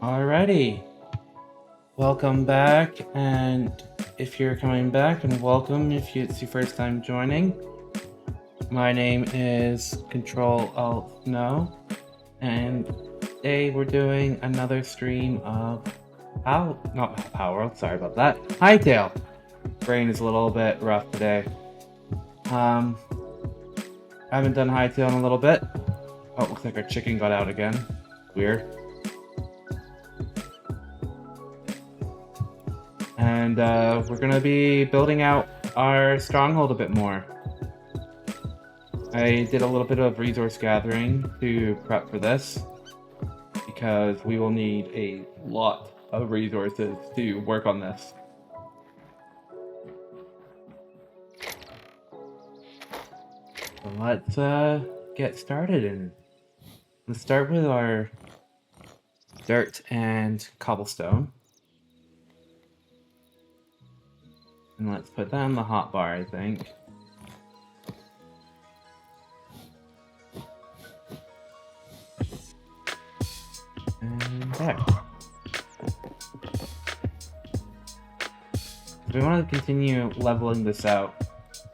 Alrighty, welcome back, and if you're coming back, and welcome if it's your first time joining. My name is Control Alt No, and today we're doing another stream of sorry about that, Hytale. Brain is a little bit rough today. I haven't done Hytale in a little bit. Oh, looks like our chicken got out again. Weird. And we're gonna be building out our stronghold a bit more. I did a little bit of resource gathering to prep for this, because we will need a lot of resources to work on this. So let's get started, and let's start with our dirt and cobblestone. And let's put that on the hotbar, I think. And there. We want to continue leveling this out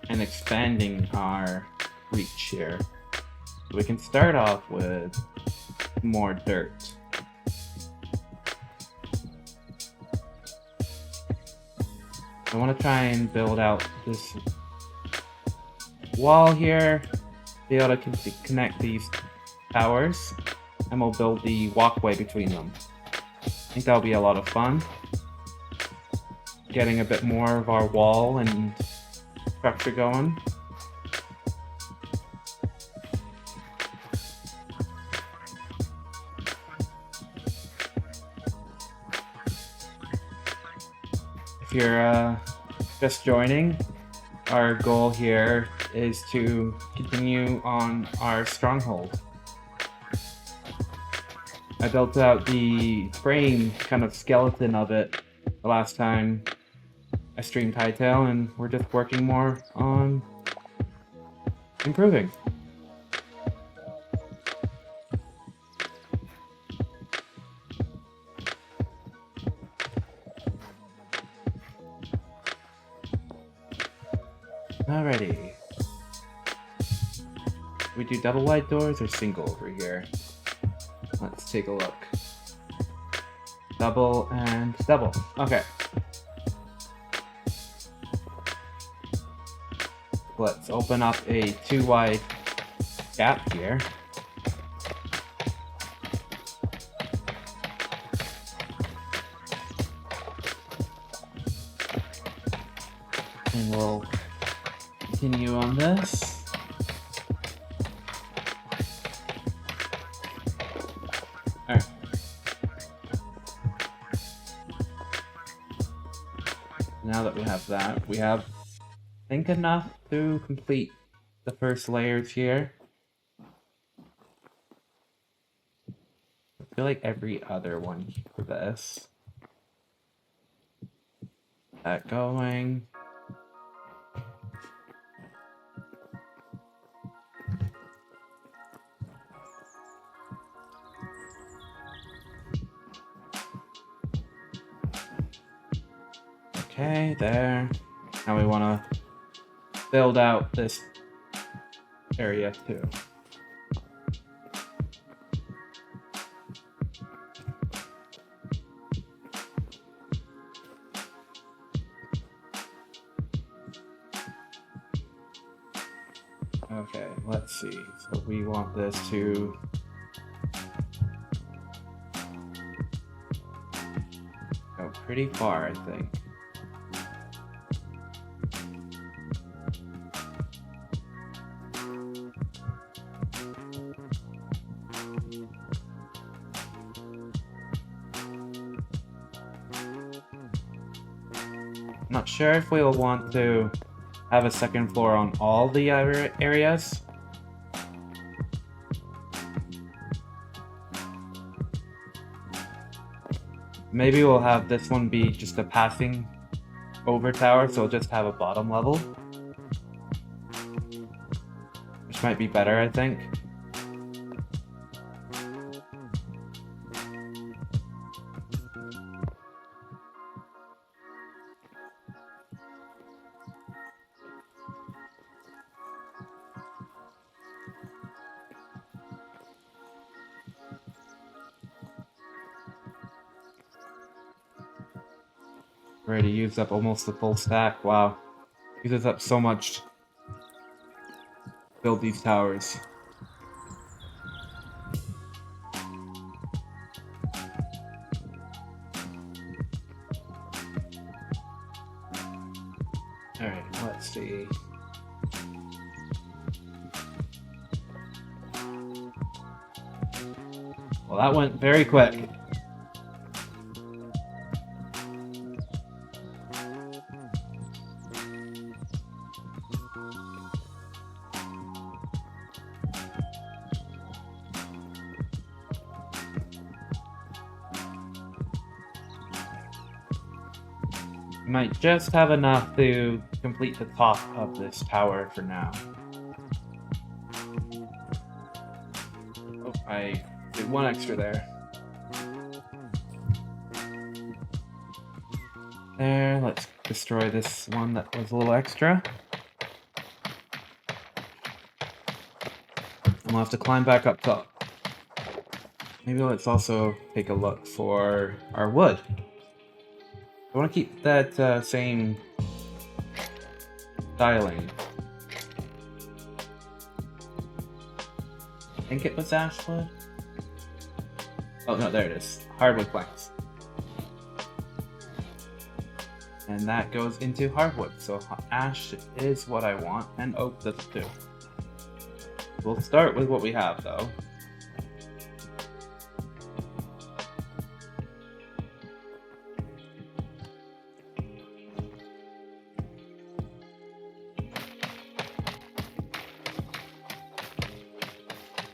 and expanding our reach here. So we can start off with more dirt. I want to try and build out this wall here, be able to connect these towers, and we'll build the walkway between them. I think that'll be a lot of fun. Getting a bit more of our wall and structure going. If you're just joining, our goal here is to continue on our stronghold. I built out the frame kind of skeleton of it the last time I streamed Hytale, and we're just working more on improving. Alrighty. We do double wide doors or single over here? Let's take a look. Double and double. Okay. Let's open up a 2 wide gap here. And we'll continue on this. Alright. Now that we have that, we have, I think, enough to complete the first layers here. I feel like every other one for this. That going. Okay, there. Now we want to build out this area too. Okay, let's see. So we want this to go pretty far, I think. Not sure if we'll want to have a second floor on all the areas. Maybe we'll have this one be just a passing over tower, so it'll just have a bottom level. Which might be better, I think. already used up almost the full stack. Wow. Uses up so much to build these towers. Alright, let's see. Well, that went very quick. Might just have enough to complete the top of this tower for now. Oh, I did one extra there. There, let's destroy this one that was a little extra. And we'll have to climb back up top. Maybe let's also take a look for our wood. I want to keep that same styling. I think it was ash wood. Oh no, there it is. Hardwood planks. And that goes into hardwood. So ash is what I want, and oak does too. We'll start with what we have though.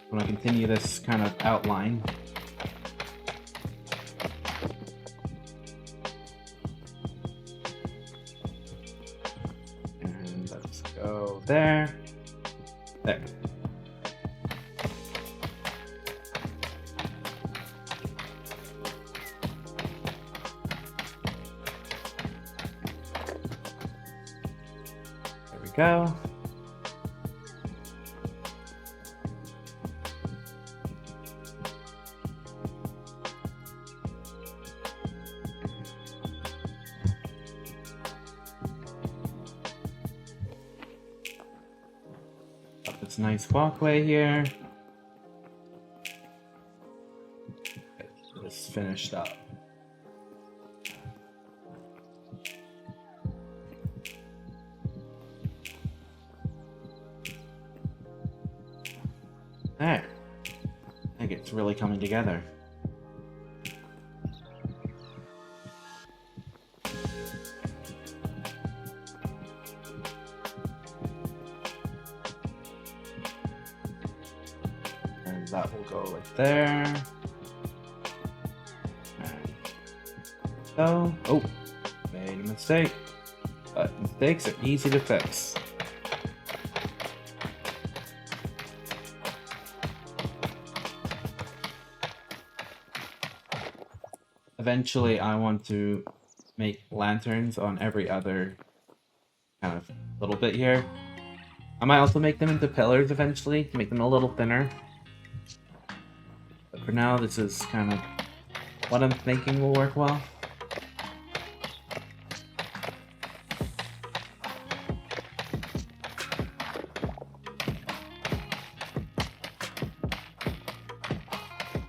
I'm going to continue this kind of outline. And let's go there. There. There we go. This nice walkway here. Get this finished up. There. I think it's really coming together. That will go right there. So, oh, made a mistake. But mistakes are easy to fix. Eventually, I want to make lanterns on every other kind of little bit here. I might also make them into pillars eventually to make them a little thinner. But for now, this is kind of what I'm thinking will work well.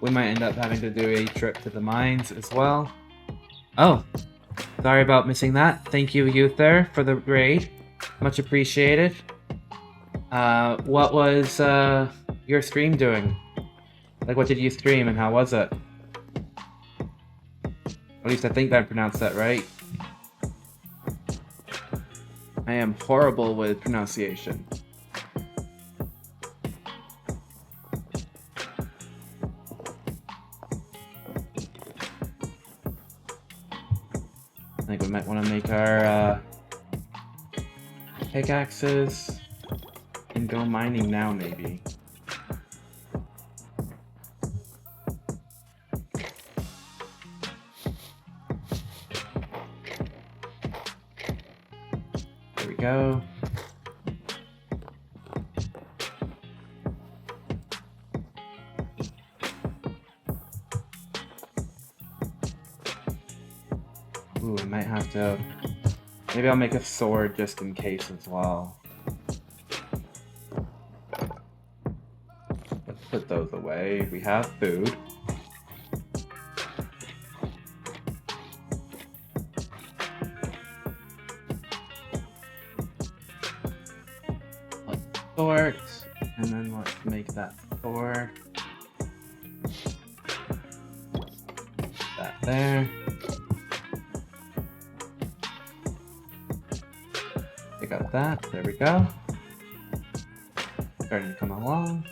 We might end up having to do a trip to the mines as well. Oh, sorry about missing that. Thank you, Youth, there, for the raid. Much appreciated. What was your stream doing? Like, what did you stream and how was it? At least I think I pronounced that right. I am horrible with pronunciation. I think we might want to make our pickaxes and go mining now, maybe. There we go. Ooh, I might have to... Maybe I'll make a sword just in case as well. Let's put those away. We have food. Let's sort, and then let's make that sword. That there. Pick up that. There we go. Starting to come along.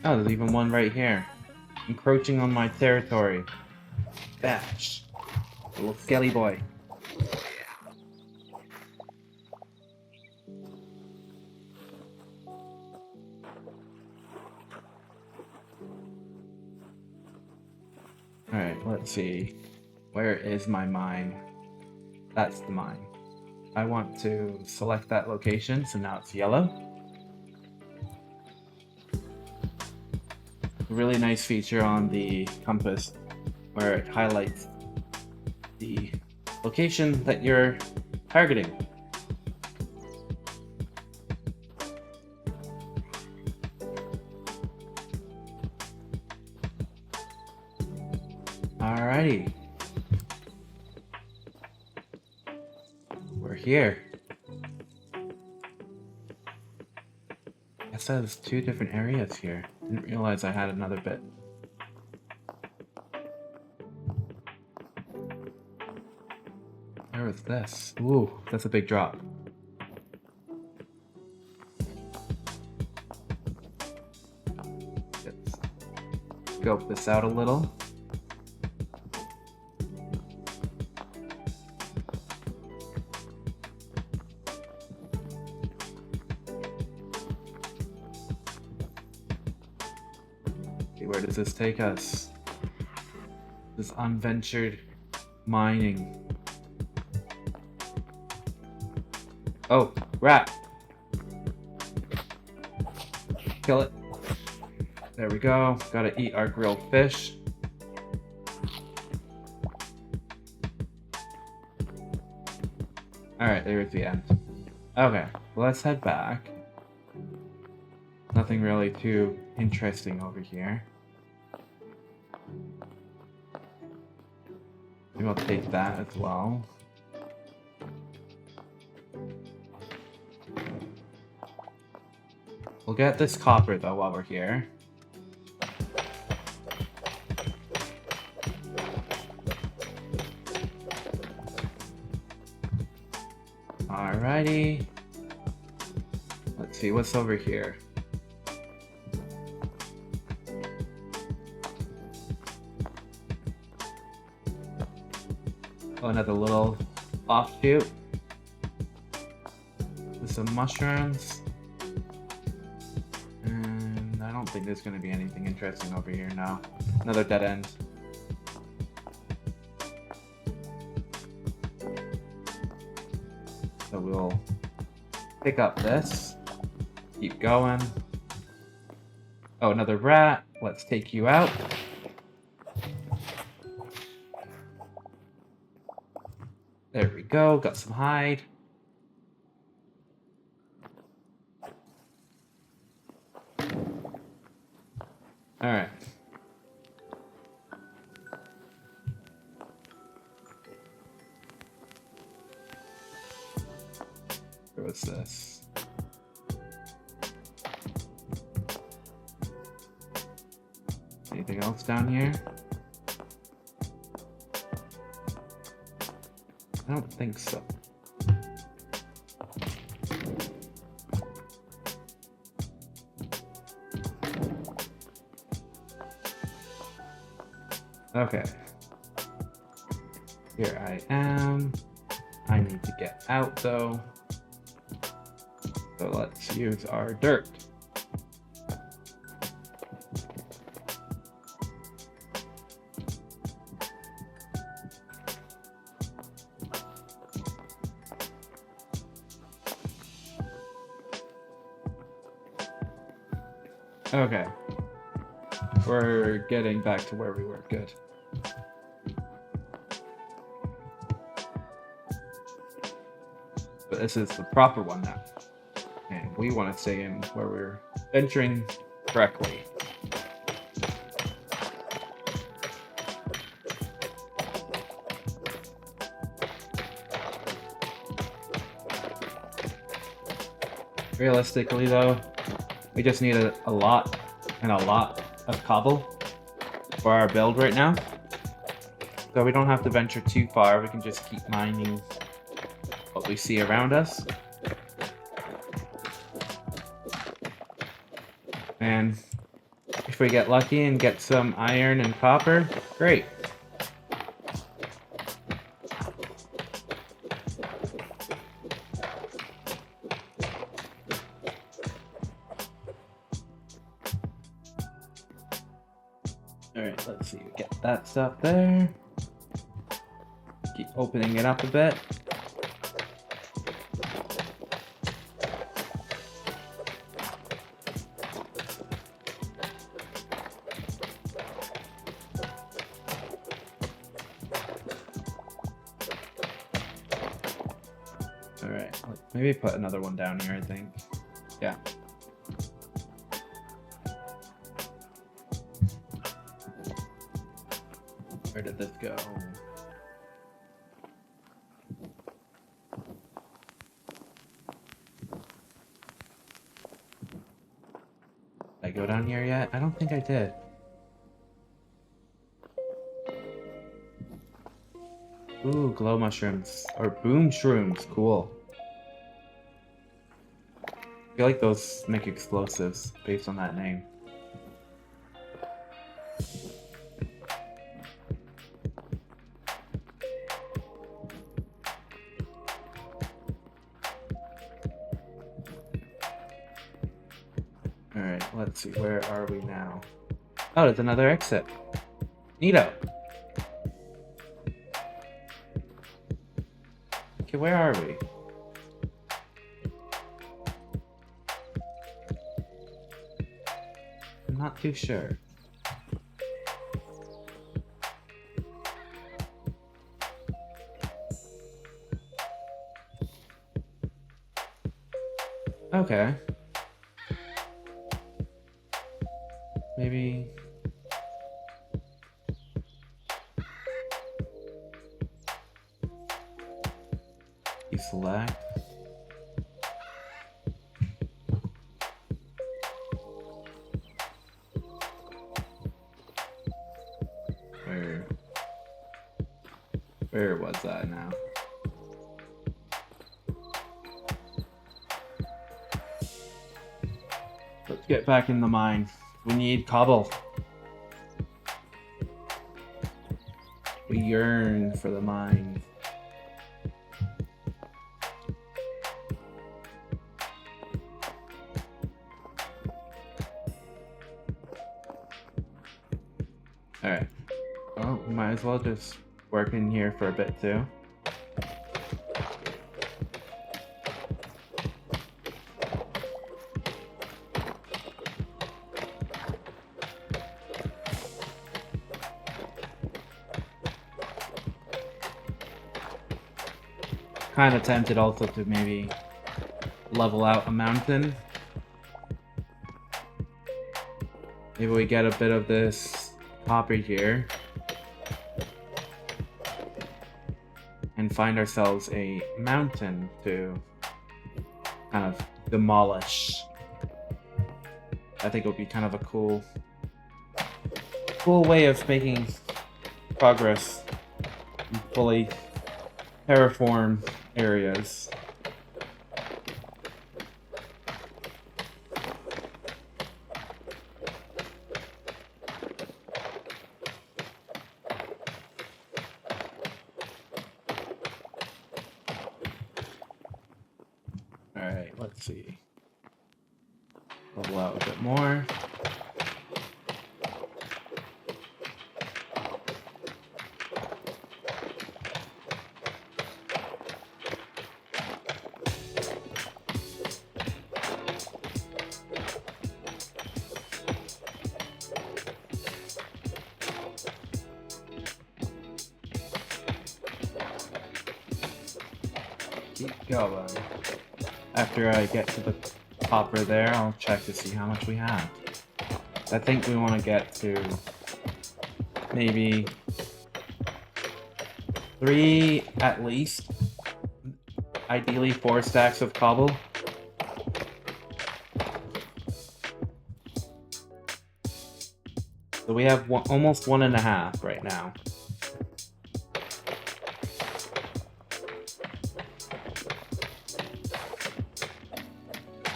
Oh, there's even one right here. Encroaching on my territory. Bash. Little skelly boy. Alright, let's see. Where is my mine? That's the mine. I want to select that location, so now it's yellow. A really nice feature on the compass where it highlights the location that you're targeting. Alrighty. We're here. It says 2 different areas here. Didn't realize I had another bit. Where was this? Ooh, that's a big drop. Let's scope this out a little. Where does this take us? This unventured mining. Oh, rat! Kill it. There we go. Gotta eat our grilled fish. Alright, there's the end. Okay, well, let's head back. Nothing really too interesting over here. Maybe I'll take that as well. We'll get this copper though while we're here. Alrighty. Let's see what's over here. Oh, another little offshoot with some mushrooms. And I don't think there's going to be anything interesting over here now. Another dead end. So we'll pick up this, keep going. Oh, another rat. Let's take you out. There we go, got some hide. Alright. Where was this? Anything else down here? I don't think so. Okay. Here I am. I need to get out though. So let's use our dirt. Okay. We're getting back to where we were. Good. But this is the proper one now. And we want to stay in where we're venturing correctly. Realistically though, we just need a lot of cobble for our build right now. So we don't have to venture too far, we can just keep mining what we see around us. And if we get lucky and get some iron and copper, great. Alright, let's see, we get that stuff there. Keep opening it up a bit. Alright, maybe put another one down here, I think. Yeah. Where did this go? Did I go down here yet? I don't think I did. Ooh, glow mushrooms. Or boom shrooms. Cool. I feel like those make explosives based on that name. Alright, let's see. Where are we now? Oh, there's another exit. Neato. Okay, where are we? I'm not too sure. Okay. Maybe... you select. Where was that now? Let's get back in the mine. We need cobble. We yearn for the mine. Alright. Well, we might as well just work in here for a bit too. Kind of tempted also to maybe level out a mountain. Maybe we get a bit of this copper here and find ourselves a mountain to kind of demolish. I think it would be kind of a cool way of making progress in fully terraform areas. Alright, let's see. Level out a bit more. keep going. After I get to the copper there, I'll check to see how much we have. I think we want to get to maybe 3 at least. Ideally 4 stacks of cobble. So we have almost 1.5 right now.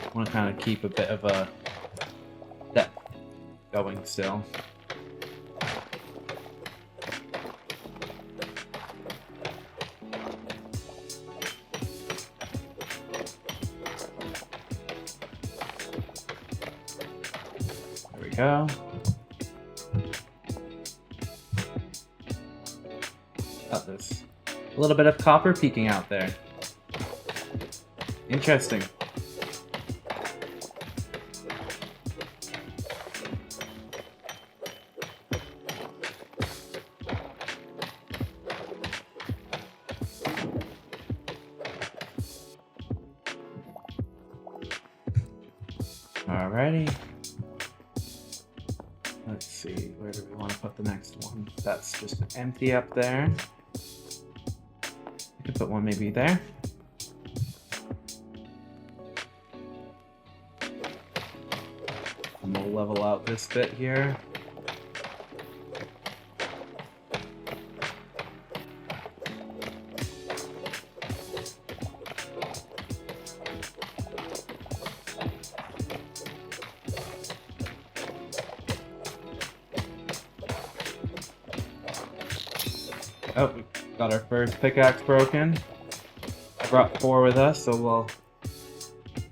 I want to kind of keep a bit of a depth going still. There we go. Got this. A little bit of copper peeking out there. Interesting. Alrighty. Let's see, where do we want to put the next one? That's just empty up there. I could put one maybe there. And we'll level out this bit here. Oh, we got our first pickaxe broken. I brought 4 with us, so we'll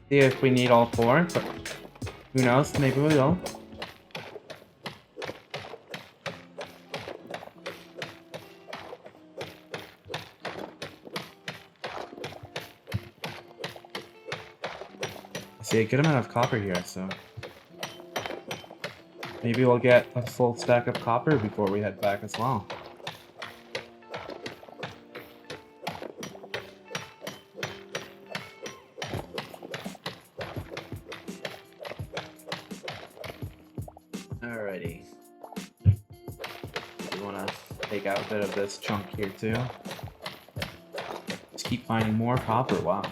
see if we need all 4, but who knows, maybe we will. I see a good amount of copper here, so maybe we'll get a full stack of copper before we head back as well. Alrighty. We want to take out a bit of this chunk here too. Just keep finding more copper, wow.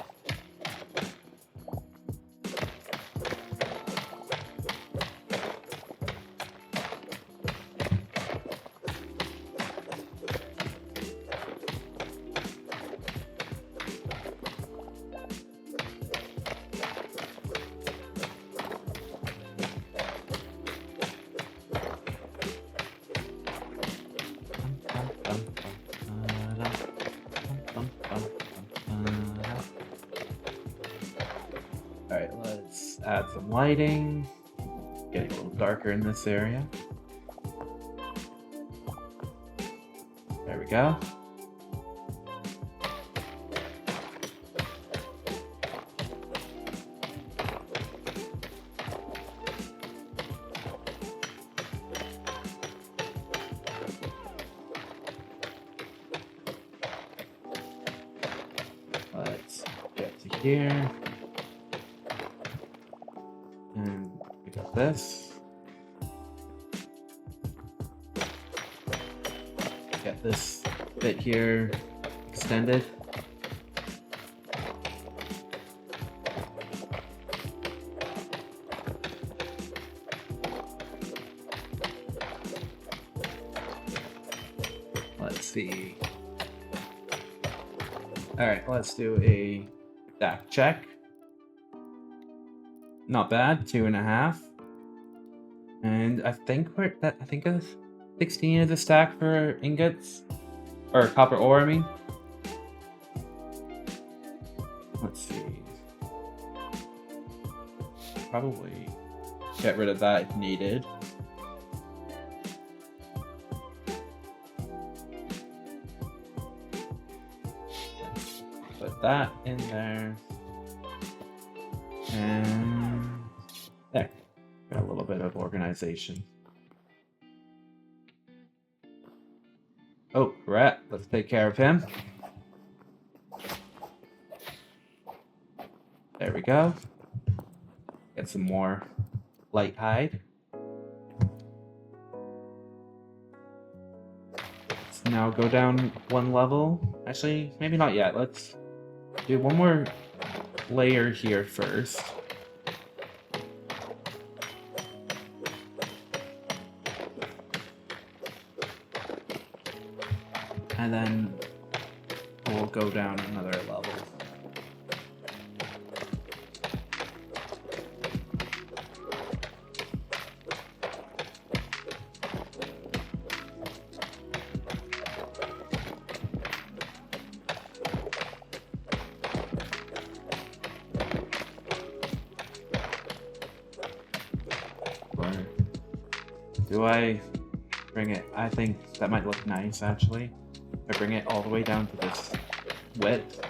Alright, let's add some lighting. Getting a little darker in this area. There we go. Let's get to here. And we got this. Get this bit here extended. Let's see. Alright, let's do a stack check. Not bad, 2.5. And I think we're I think of 16 is a stack for ingots. Or copper ore, I mean. Let's see. Probably get rid of that if needed. Put that in there. And there. Got a little bit of organization. Oh, rat. Let's take care of him. go. Get some more light hide. Let's now go down one level. Actually, maybe not yet. Let's do one more layer here first. And then we'll go down another level. Or do I bring it? I think that might look nice actually. I bring it all the way down to this width.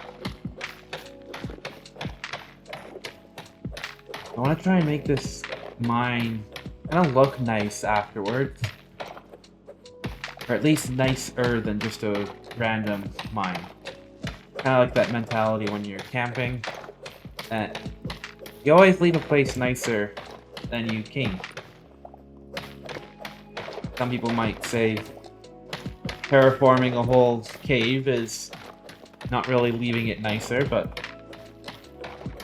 I want to try and make this mine kind of look nice afterwards. Or at least nicer than just a random mine. Kind of like that mentality when you're camping. That you always leave a place nicer than you came. Some people might say terraforming a whole cave is not really leaving it nicer, but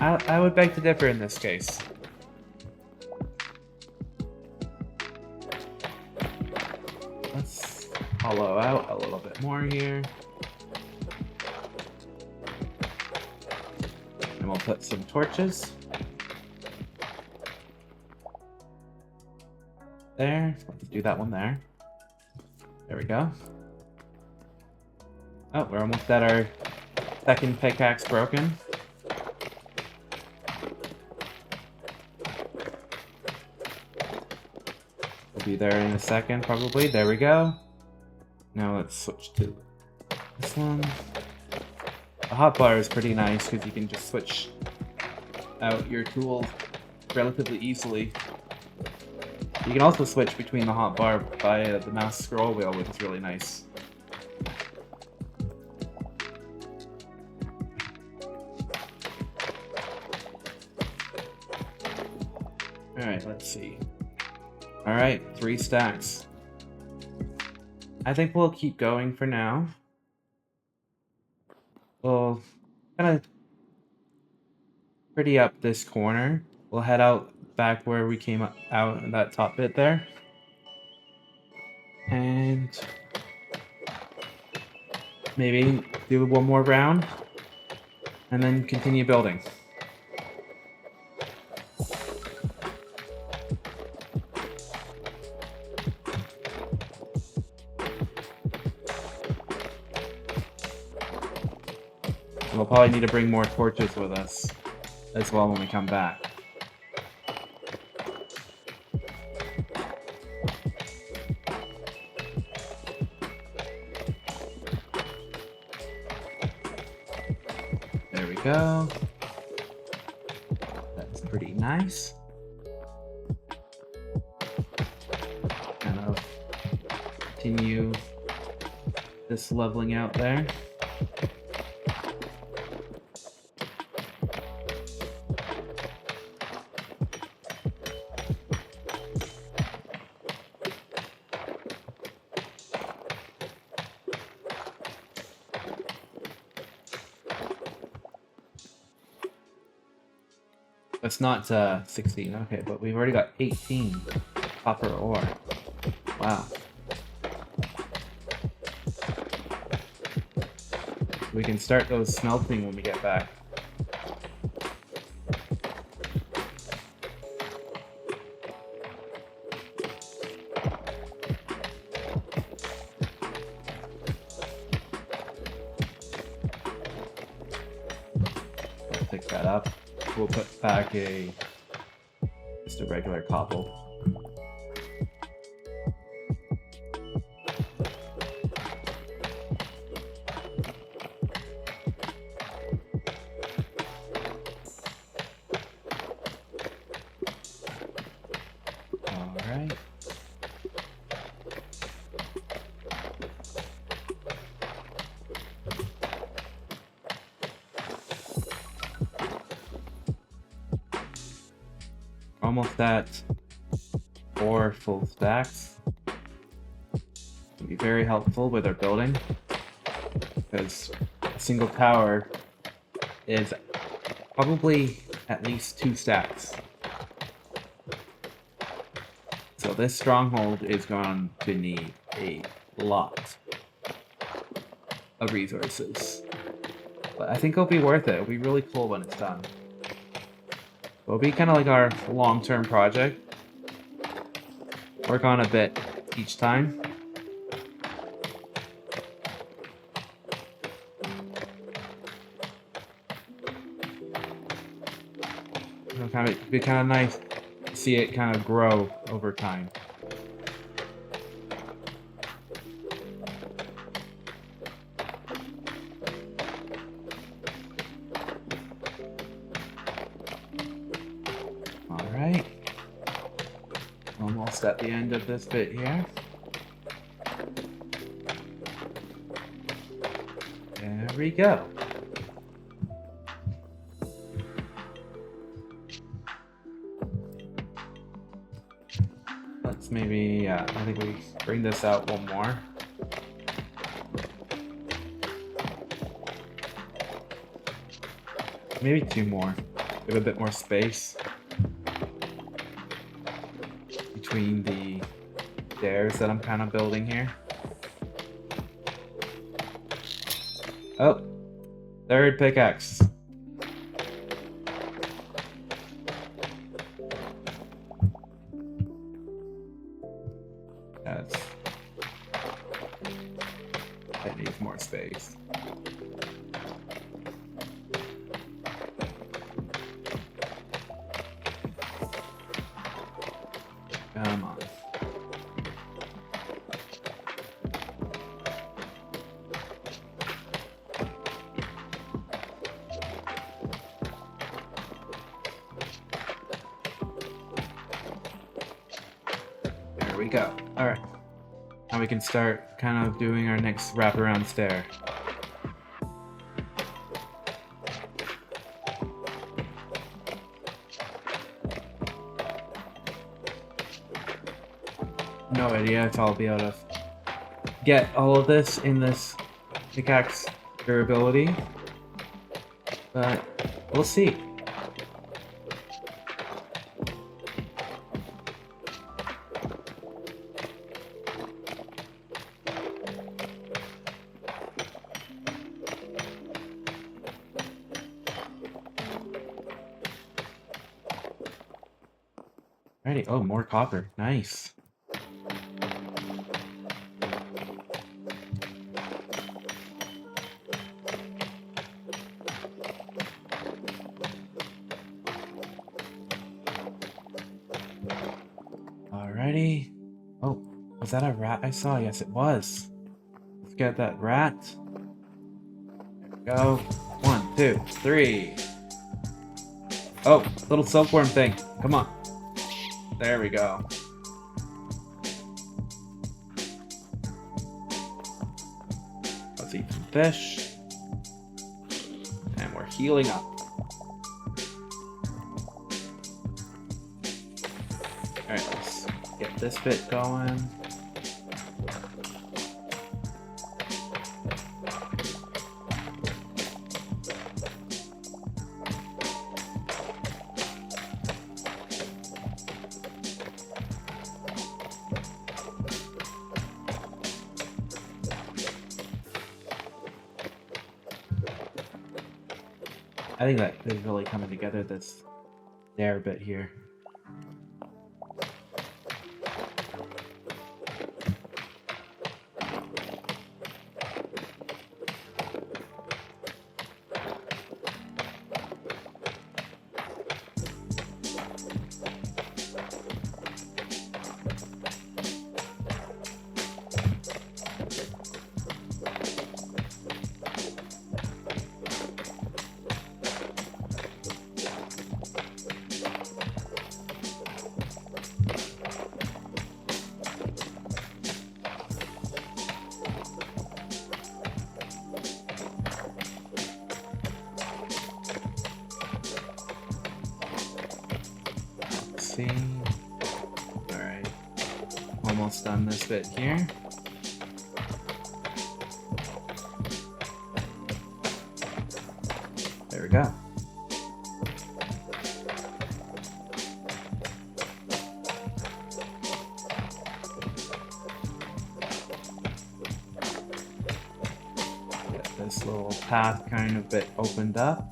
I would beg to differ in this case. Let's hollow out a little bit more here. And we'll put some torches. There. Let's do that one there. There we go. Oh, we're almost at our second pickaxe broken. We'll be there in a second, probably. There we go. Now let's switch to this one. The hotbar is pretty nice because you can just switch out your tools relatively easily. You can also switch between the hotbar by the mouse scroll wheel, which is really nice. Alright, let's see. Alright, 3 stacks. I think we'll keep going for now. We'll kind of pretty up this corner. We'll head out back where we came out in that top bit there. And maybe do one more round and then continue building. We'll probably need to bring more torches with us as well when we come back. There we go. That's pretty nice. And I'll continue this leveling out there. It's not 16, okay, but we've already got 18 copper ore. Wow. We can start those smelting when we get back. I'll pick that up. We'll put back just a regular cobble. Alright. almost at 4 full stacks. It'll be very helpful with our building, because a single tower is probably at least 2 stacks. So this stronghold is going to need a lot of resources. But I think it'll be worth it. It'll be really cool when it's done. It'll be kind of like our long-term project. Work on a bit each time. It'd be kind of nice to see it kind of grow over time. Alright. Almost at the end of this bit here. There we go. Let's maybe, I think we bring this out one more. Maybe 2 more. Give a bit more space between the stairs that I'm kind of building here. Oh, 3rd pickaxe. That needs more space. Come on. There we go. All right. Now we can start kind of doing our next wraparound stair. No idea if I'll be able to get all of this in this pickaxe durability, but we'll see. Alrighty, oh, more copper, nice. Alrighty. Oh, was that a rat I saw? Yes, it was. Let's get that rat. There we go. 1, 2, 3. Oh, little silkworm thing. Come on. There we go. Let's eat some fish. And we're healing up. Alright, let's get this bit going. I think that is really coming together, this stair bit here. see. Alright. Almost done this bit here. There we go. Get this little path kind of bit opened up.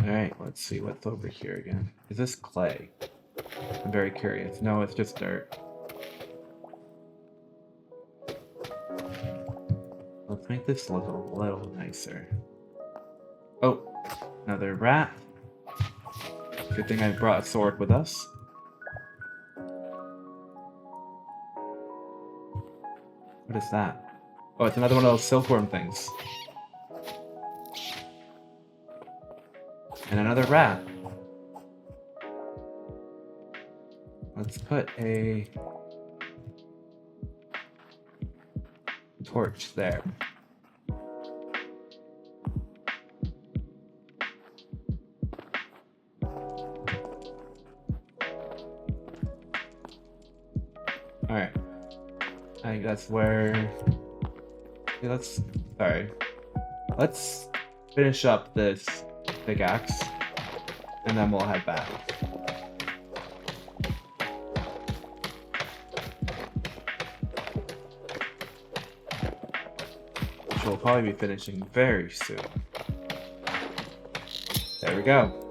Alright, let's see what's over here again. Is this clay? I'm very curious. No, it's just dirt. Let's make this look a little nicer. Oh, another rat. Good thing I brought a sword with us. What is that? Oh, it's another one of those silkworm things. And another rat. Let's put a torch there. Alright. I think that's where... Okay, let's finish up this pickaxe, and then we'll head back. Which we'll probably be finishing very soon. There we go.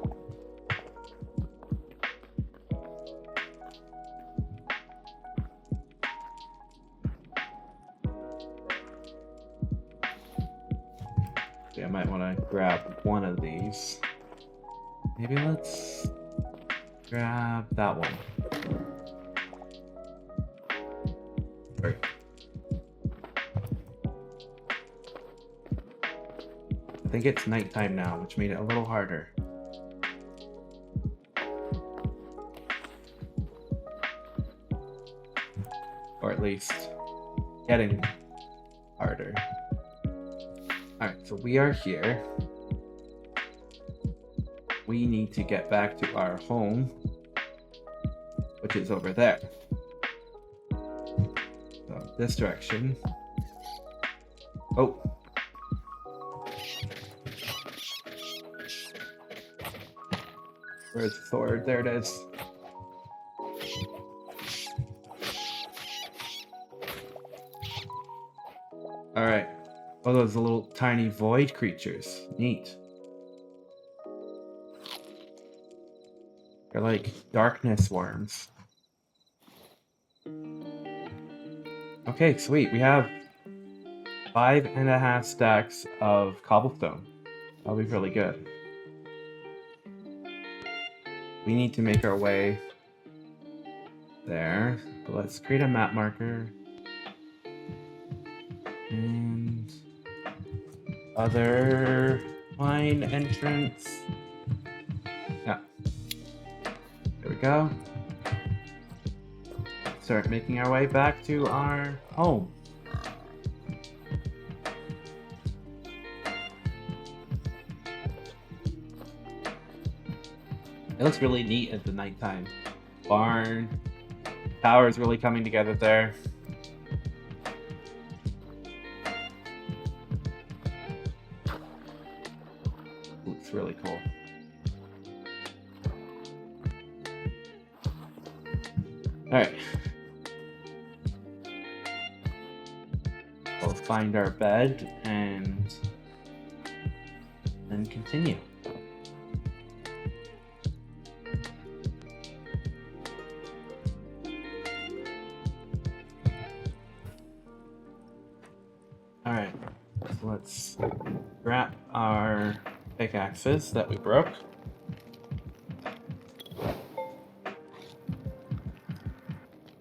I might want to grab one of these. Maybe let's grab that one. Right. I think it's nighttime now, which made it a little harder. Or at least getting harder. Alright, so we are here. We need to get back to our home, which is over there. So this direction. Oh. Where's the sword? There it is. Alright. Oh, those little tiny void creatures. Neat. They're like darkness worms. Okay, sweet. We have 5.5 stacks of cobblestone. That'll be really good. We need to make our way there. So let's create a map marker. And other mine entrance. Yeah. There we go. Start making our way back to our home. It looks really neat at the nighttime. Barn. Tower is really coming together there. Looks really cool. Alright. We'll find our bed and then continue. Alright, so let's wrap our pickaxes that we broke.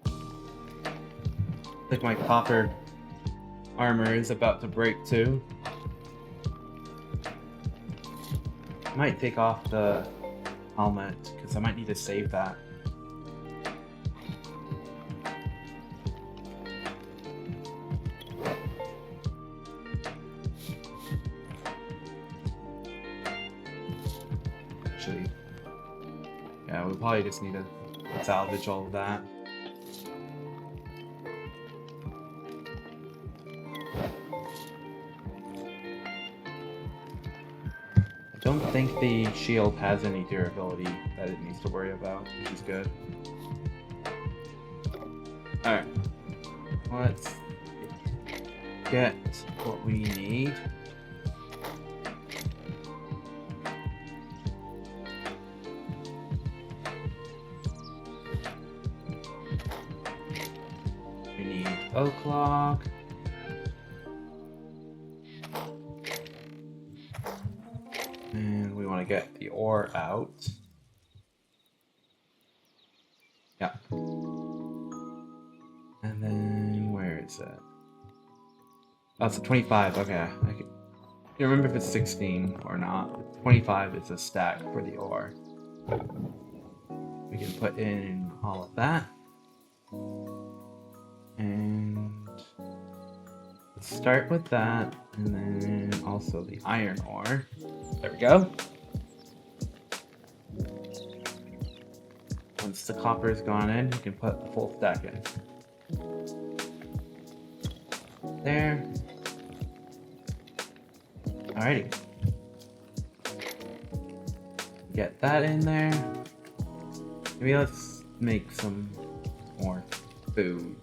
I think my copper armor is about to break too. Might take off the helmet, because I might need to save that. Actually, yeah, we'll probably just need to salvage all of that. I don't think the shield has any durability that it needs to worry about, which is good. Alright, let's get what we need. We need oak log. And we want to get the ore out. Yeah. And then, where is it? Oh, it's a 25. Okay. I can't remember if it's 16 or not. 25 is a stack for the ore. We can put in all of that. And let's start with that. And then also the iron ore. There we go. Once the copper's gone in, you can put the full stack in. There. Alrighty. Get that in there. Maybe let's make some more food.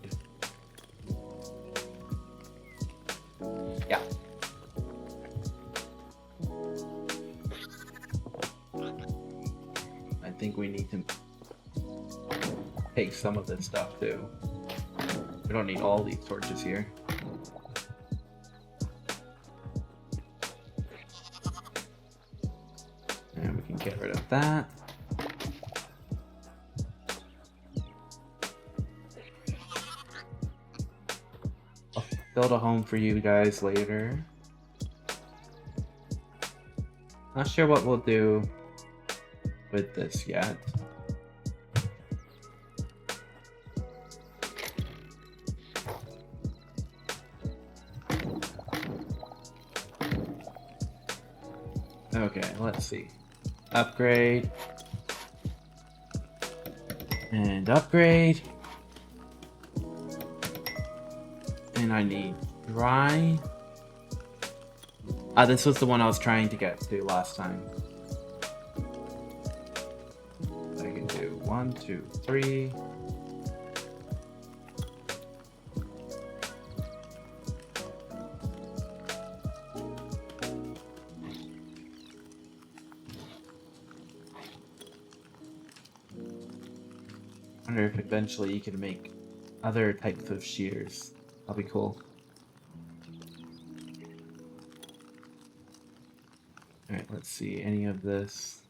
Yeah. I think we need to take some of this stuff too. We don't need all these torches here. And we can get rid of that. I'll build a home for you guys later. Not sure what we'll do with this yet. Okay, let's see. Upgrade. And upgrade. And I need dry. Ah, this was the one I was trying to get to last time. I can do 1, 2, 3. I wonder if eventually you can make other types of shears. That'll be cool. Alright, let's see. Any of this.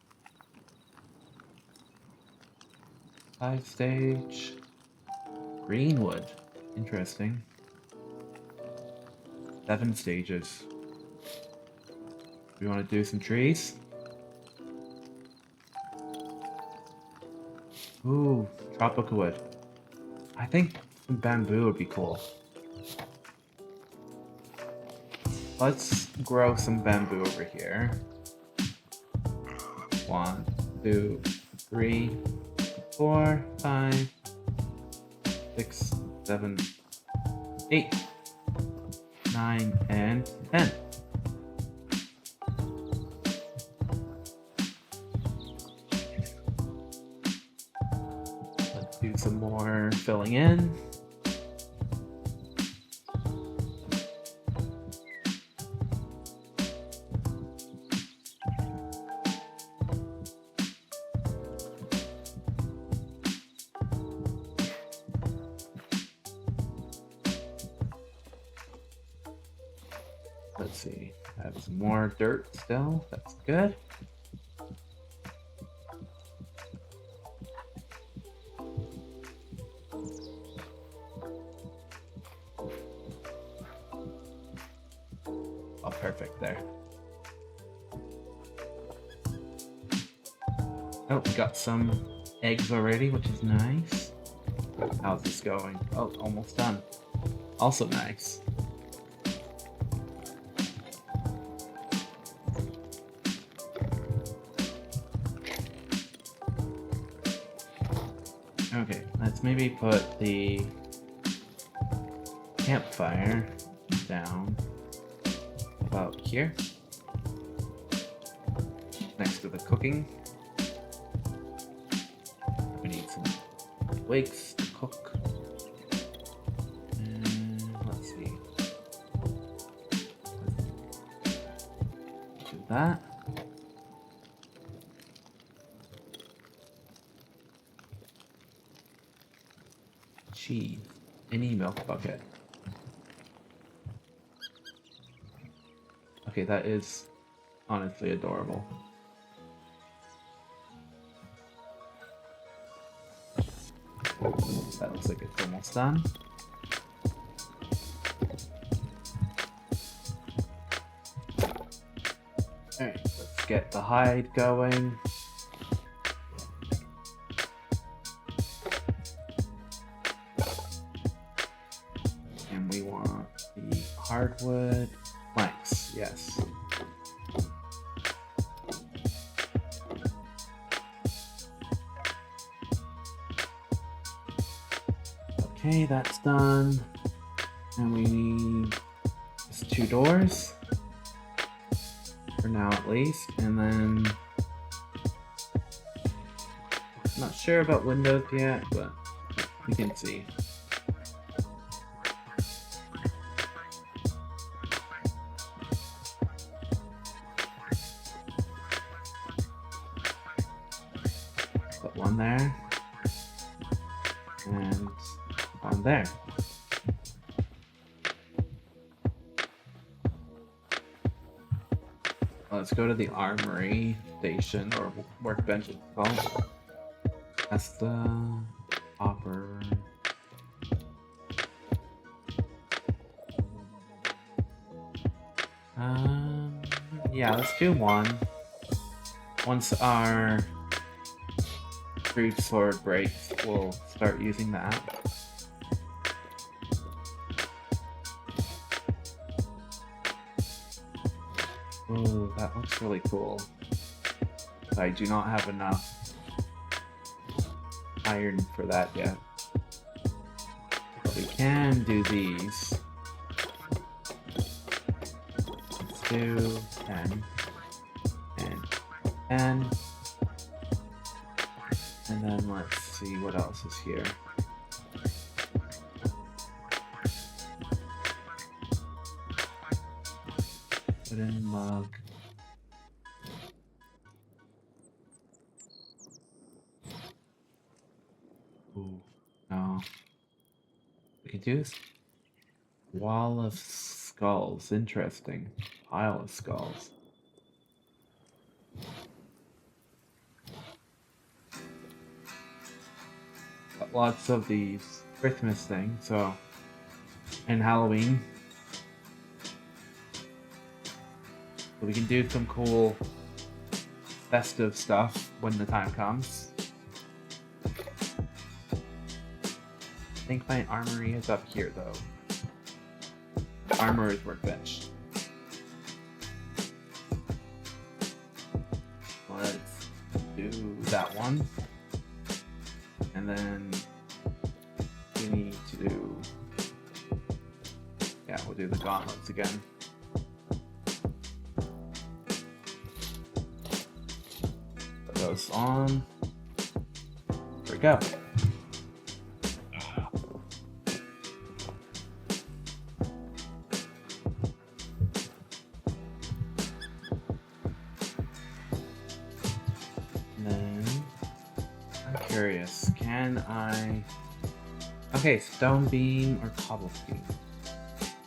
5 stage. Greenwood. Interesting. 7 stages. We want to do some trees? Ooh, tropical wood. I think some bamboo would be cool. Let's grow some bamboo over here. 1, 2, 3, 4, 5, 6, 7, 8, 9, and 10. Let's do some more filling in. Let's see, I have some more dirt still, that's good. Oh, perfect there. Oh, we got some eggs already, which is nice. How's this going? Oh, almost done. Also nice. Okay, let's maybe put the campfire down about here, next to the cooking. We need some twigs to cook. And let's see. Do that. Cheese. Any milk bucket. Okay, that is honestly adorable. That looks like it's almost done. Alright, let's get the hide going. And we want the hardwood planks, yes. Okay, that's done. And we need just 2 doors. For now at least. And then not sure about windows yet, but we can see. Put one there. And one there. Let's go to the armory station, or workbench it's called. That's the hopper. Yeah, let's do one. Once our brief sword breaks, we'll start using that. Oh, that looks really cool. I do not have enough iron for that yet. But we can do these. Let's do 10 and 10. And then let's see what else is here. Wooden mug. Ooh, no. We could do this. Wall of skulls. Interesting. Pile of skulls. Got lots of these Christmas things, so. And Halloween. So we can do some cool festive stuff when the time comes. I think my armory is up here though. The armorer's workbench. Let's do that one. And then we need to do, yeah, we'll do the gauntlets again. Put those on. There we go. And then I'm curious, can I? Okay, stone beam or cobblestone?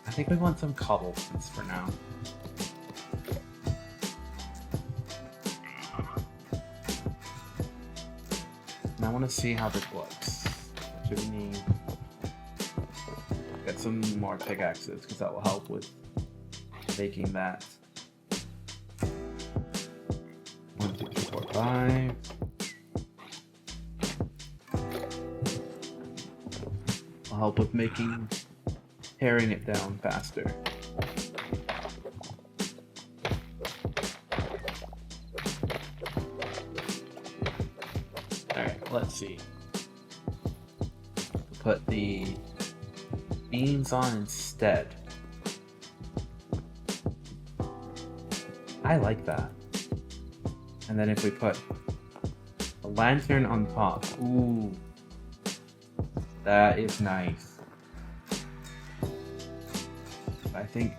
I think we want some cobblestones for now. And I want to see how this looks. What should we need? Get some more pickaxes because that will help with making that. 1, 2, 3, 4, 5. will help with tearing it down faster. Alright, let's see. Put the beams on instead. I like that. And then if we put a lantern on top, ooh, that is nice. I think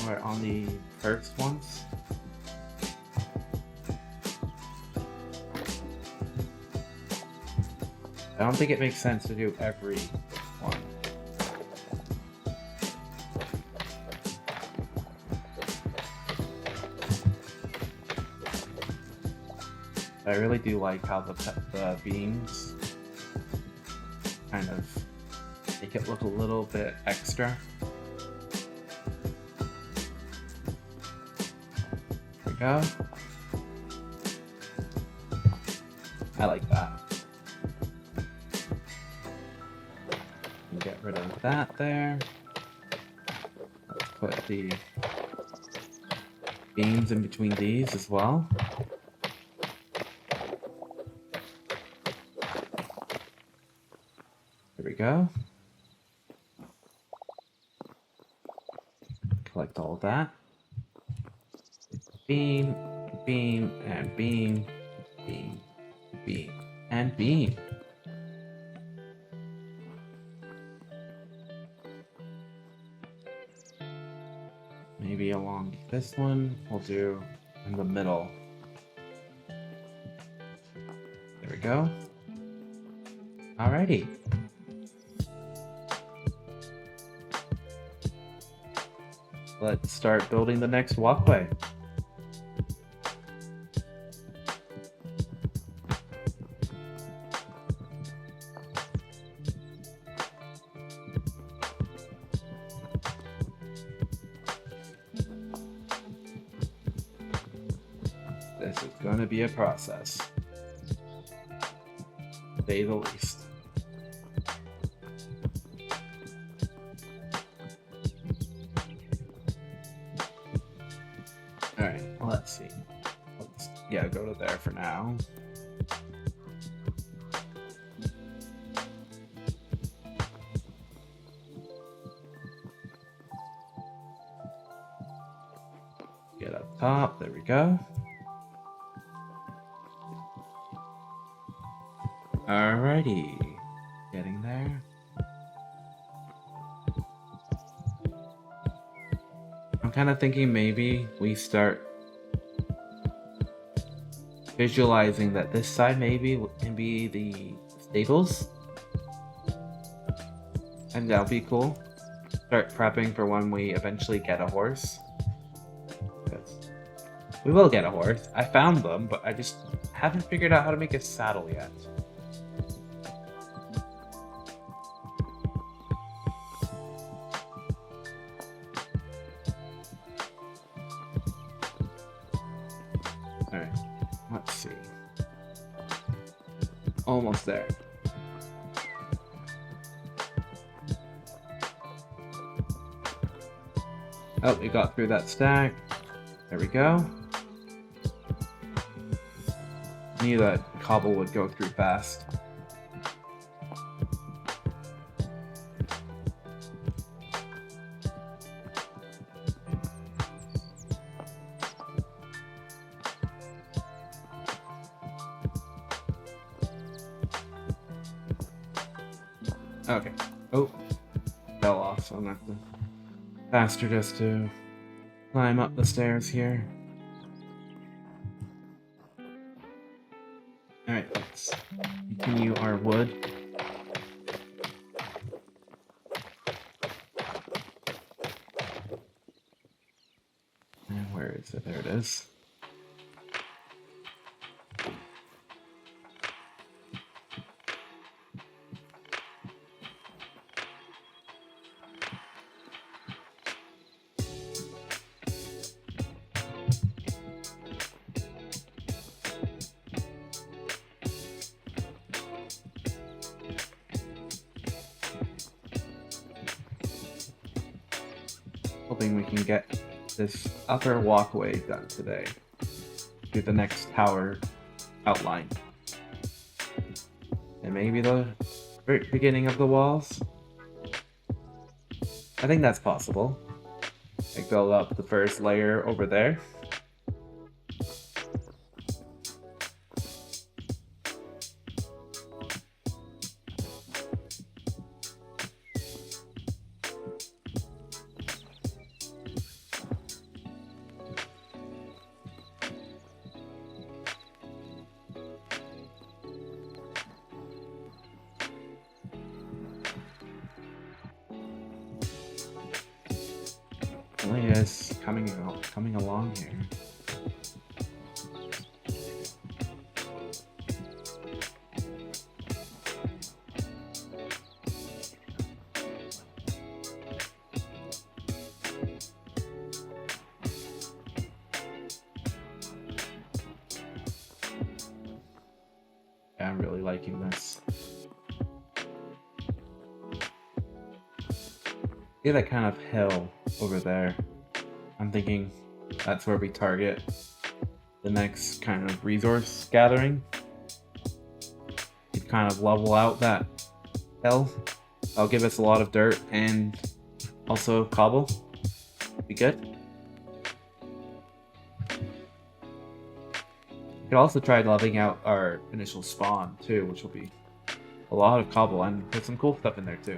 or on the first ones. I don't think it makes sense to do every one. I really do like how the beams kind of make it look a little bit extra. There we go. I like that. Get rid of that there. Let's put the beams in between these as well. There we go. Collect all of that. Beam, beam, and beam, beam, beam, and beam. Maybe along this one, we'll do in the middle. There we go. Alrighty. Let's start building the next walkway. This is going to be a process, to say the least. Alright, let's see. Let's, go to there for now. Get up top, there we go. Alrighty, getting there. I'm kind of thinking maybe we start visualizing that this side maybe can be the stables. And that'll be cool. Start prepping for when we eventually get a horse. We will get a horse. I found them, but I just haven't figured out how to make a saddle yet. Alright, let's see. Almost there. Oh, we got through that stack. There we go. Knew that cobble would go through fast. Okay. Oh, fell off, so I'm gonna have to faster just to climb up the stairs here. Alright, let's continue our wood. And where is it? There it is. hoping we can get this upper walkway done today. Do the next tower outline. And maybe the very beginning of the walls. I think that's possible. Like build up the first layer over there. Really is coming along here. Yeah, I'm really liking this. See that kind of hill over there. I'm thinking that's where we target the next kind of resource gathering. You kind of level out that hill. That'll give us a lot of dirt and also cobble. Be good. We could also try leveling out our initial spawn too, which will be a lot of cobble and put some cool stuff in there too.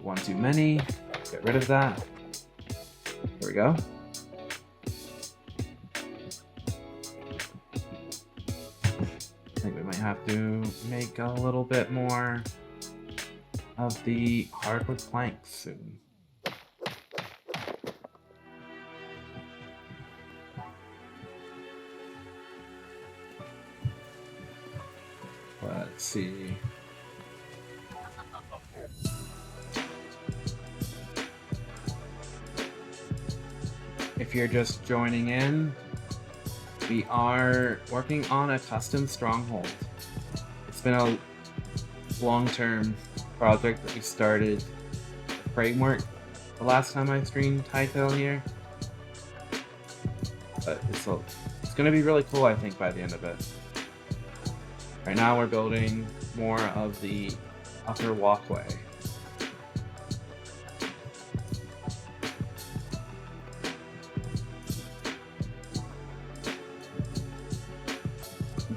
One too many. Get rid of that. There we go. I think we might have to make a little bit more of the hardwood planks soon. Let's see. If you're just joining in, we are working on a custom stronghold. It's been a long-term project that we started the framework the last time I streamed Hytale here. But it's going to be really cool, I think, by the end of it. Right now we're building more of the upper walkway.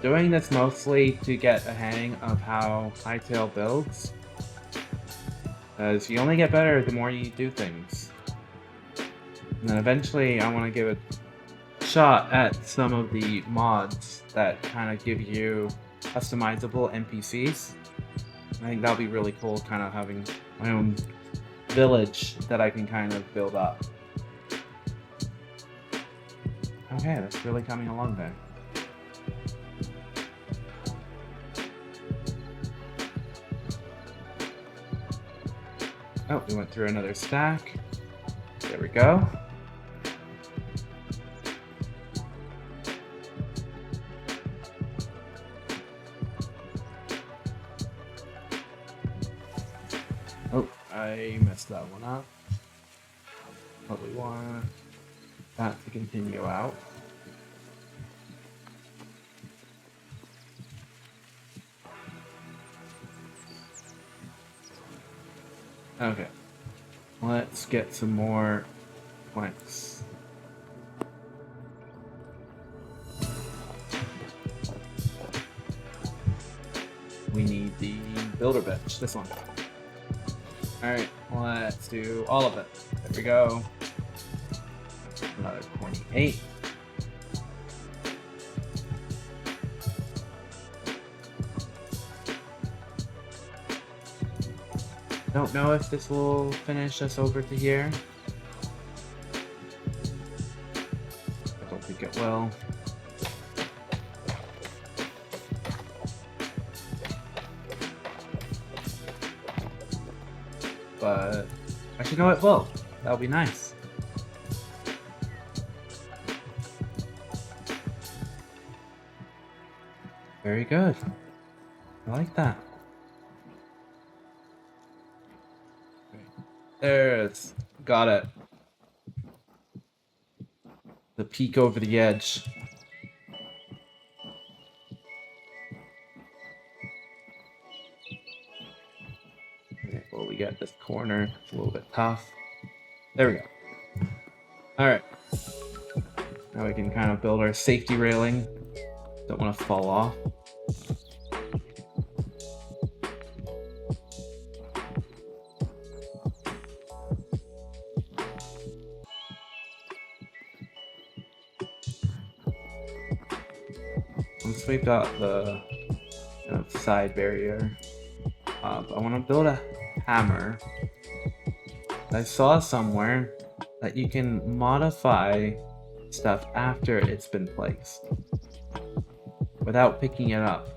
Doing this mostly to get a hang of how Hytale builds, because you only get better the more you do things. And then eventually I want to give a shot at some of the mods that kind of give you customizable NPCs. I think that'll be really cool, kind of having my own village that I can kind of build up. Okay, that's really coming along there. Oh, we went through another stack. There we go. Oh, I messed that one up. Probably want that to continue out. Okay, let's get some more planks. We need the builder bench, this one. Alright, let's do all of it. There we go. Another 28. Don't know if this will finish us over to here. I don't think it will. But actually, no, it will. That'll be nice. Very good. I like that. There it is. Got it. The peak over the edge. Okay, well, we got this corner. It's a little bit tough. There we go. Alright. Now we can kind of build our safety railing. Don't want to fall off. Once we've got the side barrier up, I want to build a hammer. I saw somewhere that you can modify stuff after it's been placed without picking it up.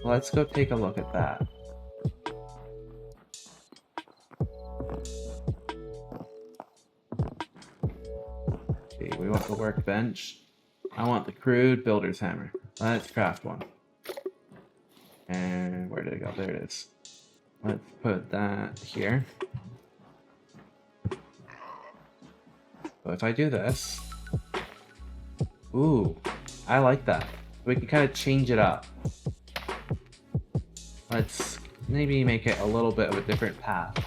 Let's go take a look at that. Okay, we want the workbench. I want the crude builder's hammer. Let's craft one. And where did it go? There it is. Let's put that here. So if I do this, ooh, I like that. We can kind of change it up. Let's maybe make it a little bit of a different path.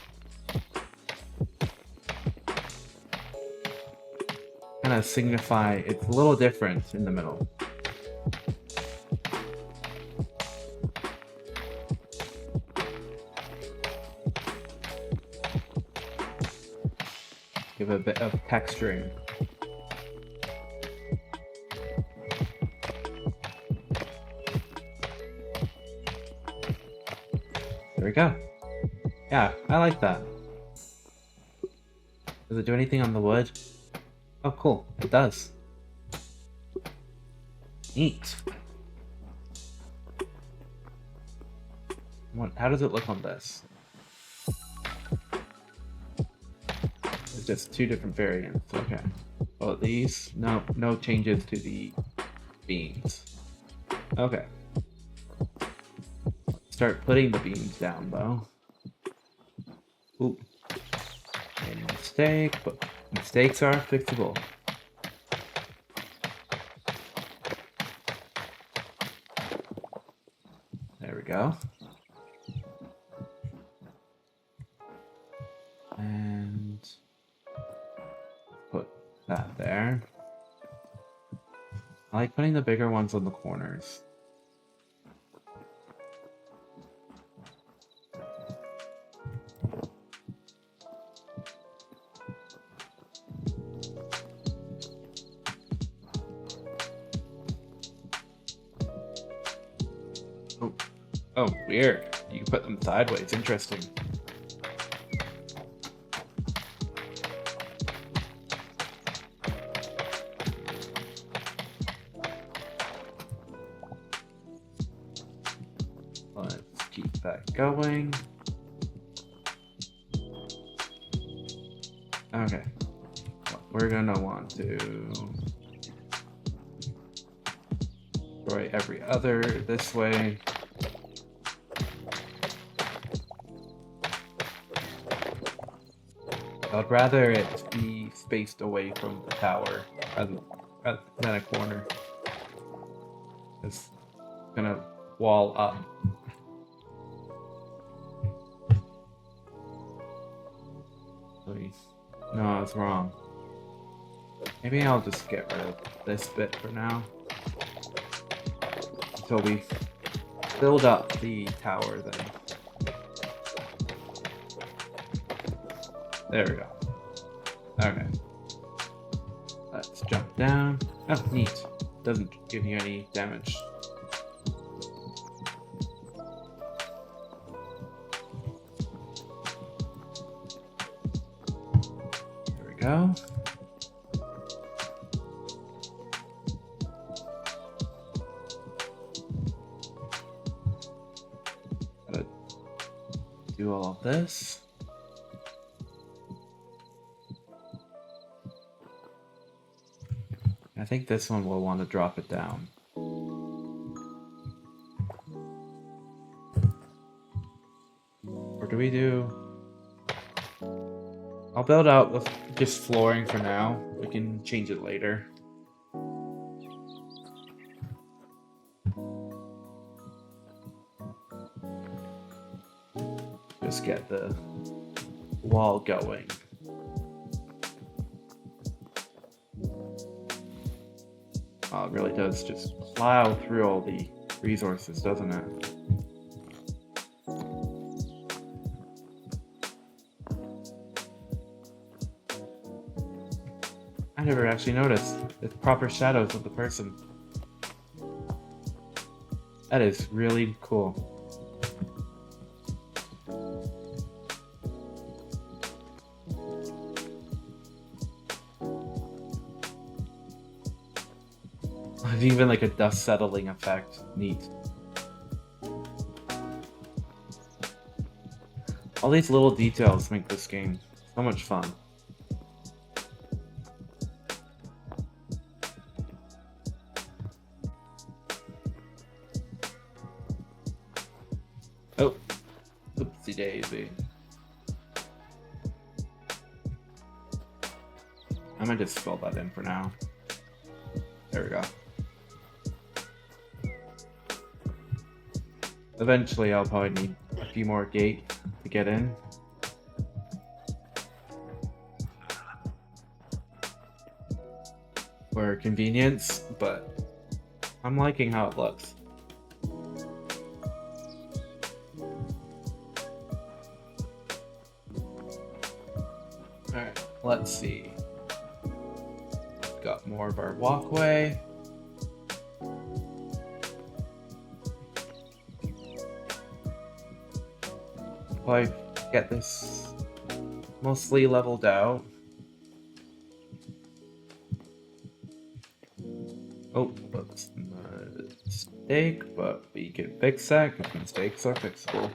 Kind of signify it's a little different in the middle. Give a bit of texturing. There we go. Yeah, I like that. Does it do anything on the wood? Oh, cool. It does. Neat. How does it look on this? It's just two different variants. Okay. Well, these, no changes to the beams. Okay. Start putting the beams down though. Ooh. A mistake, but mistakes are fixable. There we go. And put that there. I like putting the bigger ones on the corners. Oh, weird. You can put them sideways. Interesting. Let's keep that going. Okay. We're gonna want to destroy every other this way. I'd rather it be spaced away from the tower rather than a corner. It's gonna wall up. Please. No, I was wrong. Maybe I'll just get rid of this bit for now. Until we build up the tower then. There we go. Okay. Let's jump down. Oh, neat. Doesn't give you any damage. There we go. Gotta do all of this. I think this one will want to drop it down. do we do? I'll build out with just flooring for now. We can change it later. Just get the wall going. Oh, it really does just plow through all the resources, doesn't it? I never actually noticed the proper shadows of the person. That is really cool. There's even like a dust settling effect. Neat. All these little details make this game so much fun. Oh, oopsie daisy. I might just fill that in for now. There we go. Eventually, I'll probably need a few more gates to get in. For convenience, but I'm liking how it looks. Alright, let's see. Got more of our walkway. I get this mostly leveled out. Oh, that's a mistake, but we can fix that because mistakes are fixable.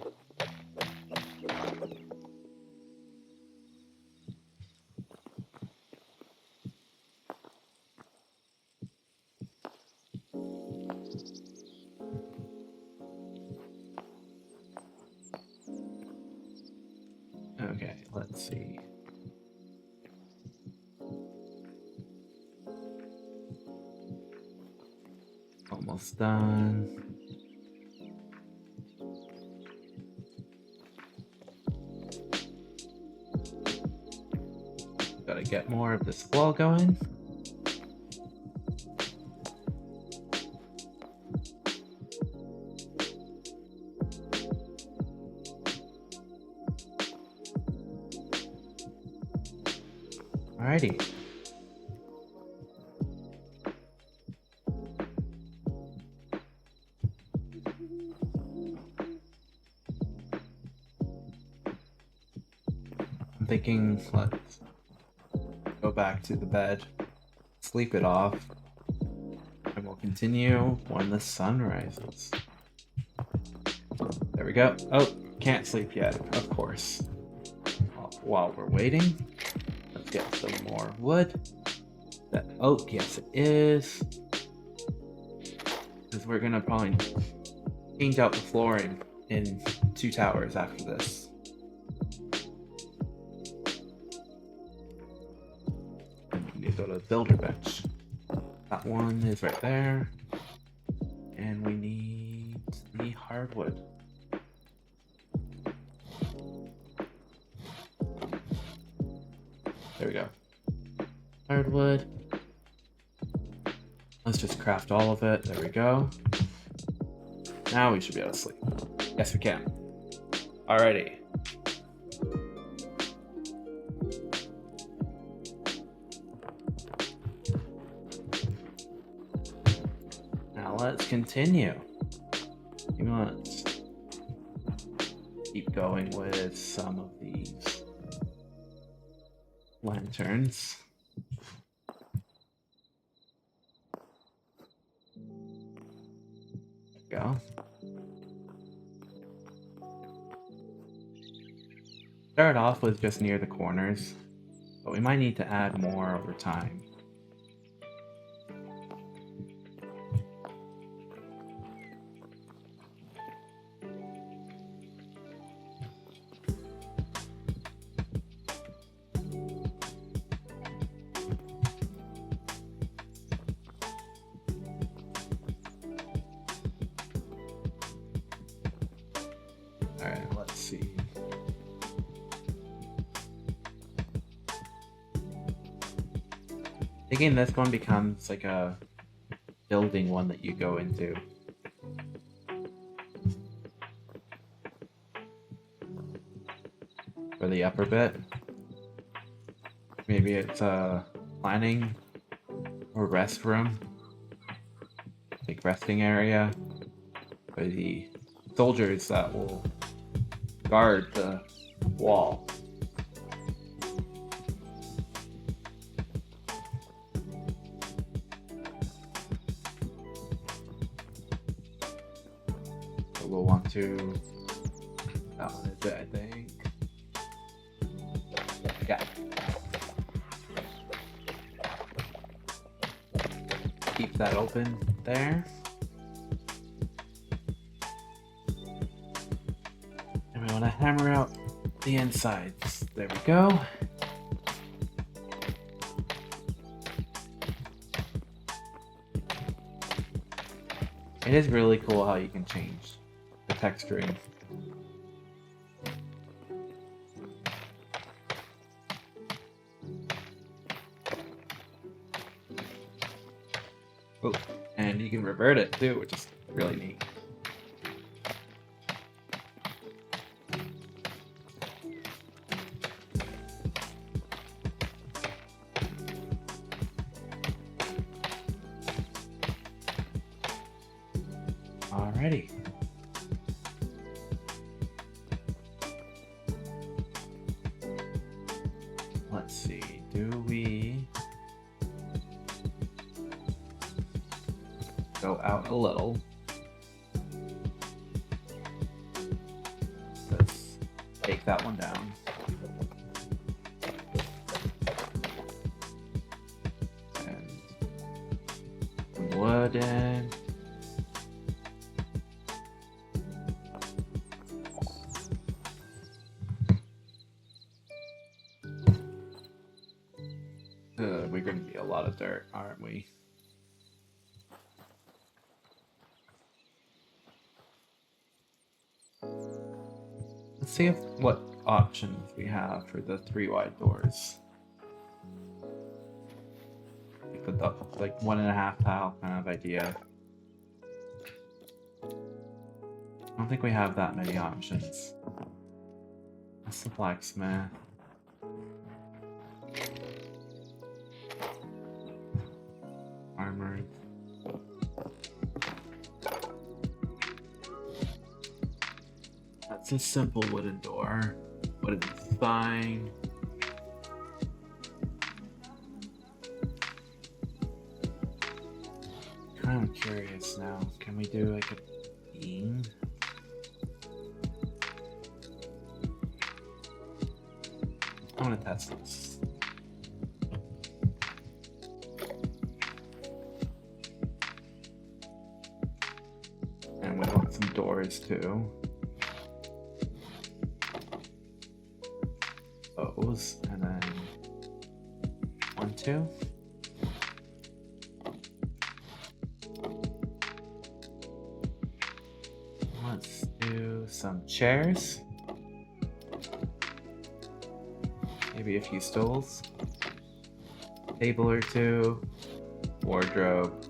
Okay, let's see. Almost done. Gotta get more of this wall going. Alrighty. I'm thinking, let's go back to the bed, sleep it off, and we'll continue when the sun rises. There we go. Oh, can't sleep yet, of course. While we're waiting, let's get some more wood. That oak, yes it is. Because we're gonna probably change out the flooring in 2 towers after this. And we need to go to the builder bench. That one is right there. And we need the hardwood. There we go. Hardwood. Let's just craft all of it. There we go. Now we should be able to sleep. Yes, we can. Alrighty. Now let's continue. Let's keep going with some of these lanterns. There we go. Start off with just near the corners, but we might need to add more over time. Thinking this one becomes like a building one that you go into. For the upper bit. Maybe it's a planning or rest room. Like resting area. For the soldiers that will guard the wall. So we'll want to. That one is it, I think. Yeah. Keep that open there. And we want to hammer out the insides. There we go. It is really cool how you can change the texturing. Oh, and you can revert it too, which is really neat. Alrighty. Let's see, do we go out a little? Let's take that one down. And some wood in. We're going to be a lot of dirt, aren't we? Let's see what options we have for the 3 wide doors. We put the like 1.5 tile kind of idea. I don't think we have that many options. That's the blacksmith. Armored. That's a simple wooden door. Wooden is fine. Kind of curious now. Can we do like a beam? I want to test this. And we want some doors too. Those, and then 1, 2. Let's do some chairs. Maybe a few stools. Table or 2. Wardrobe.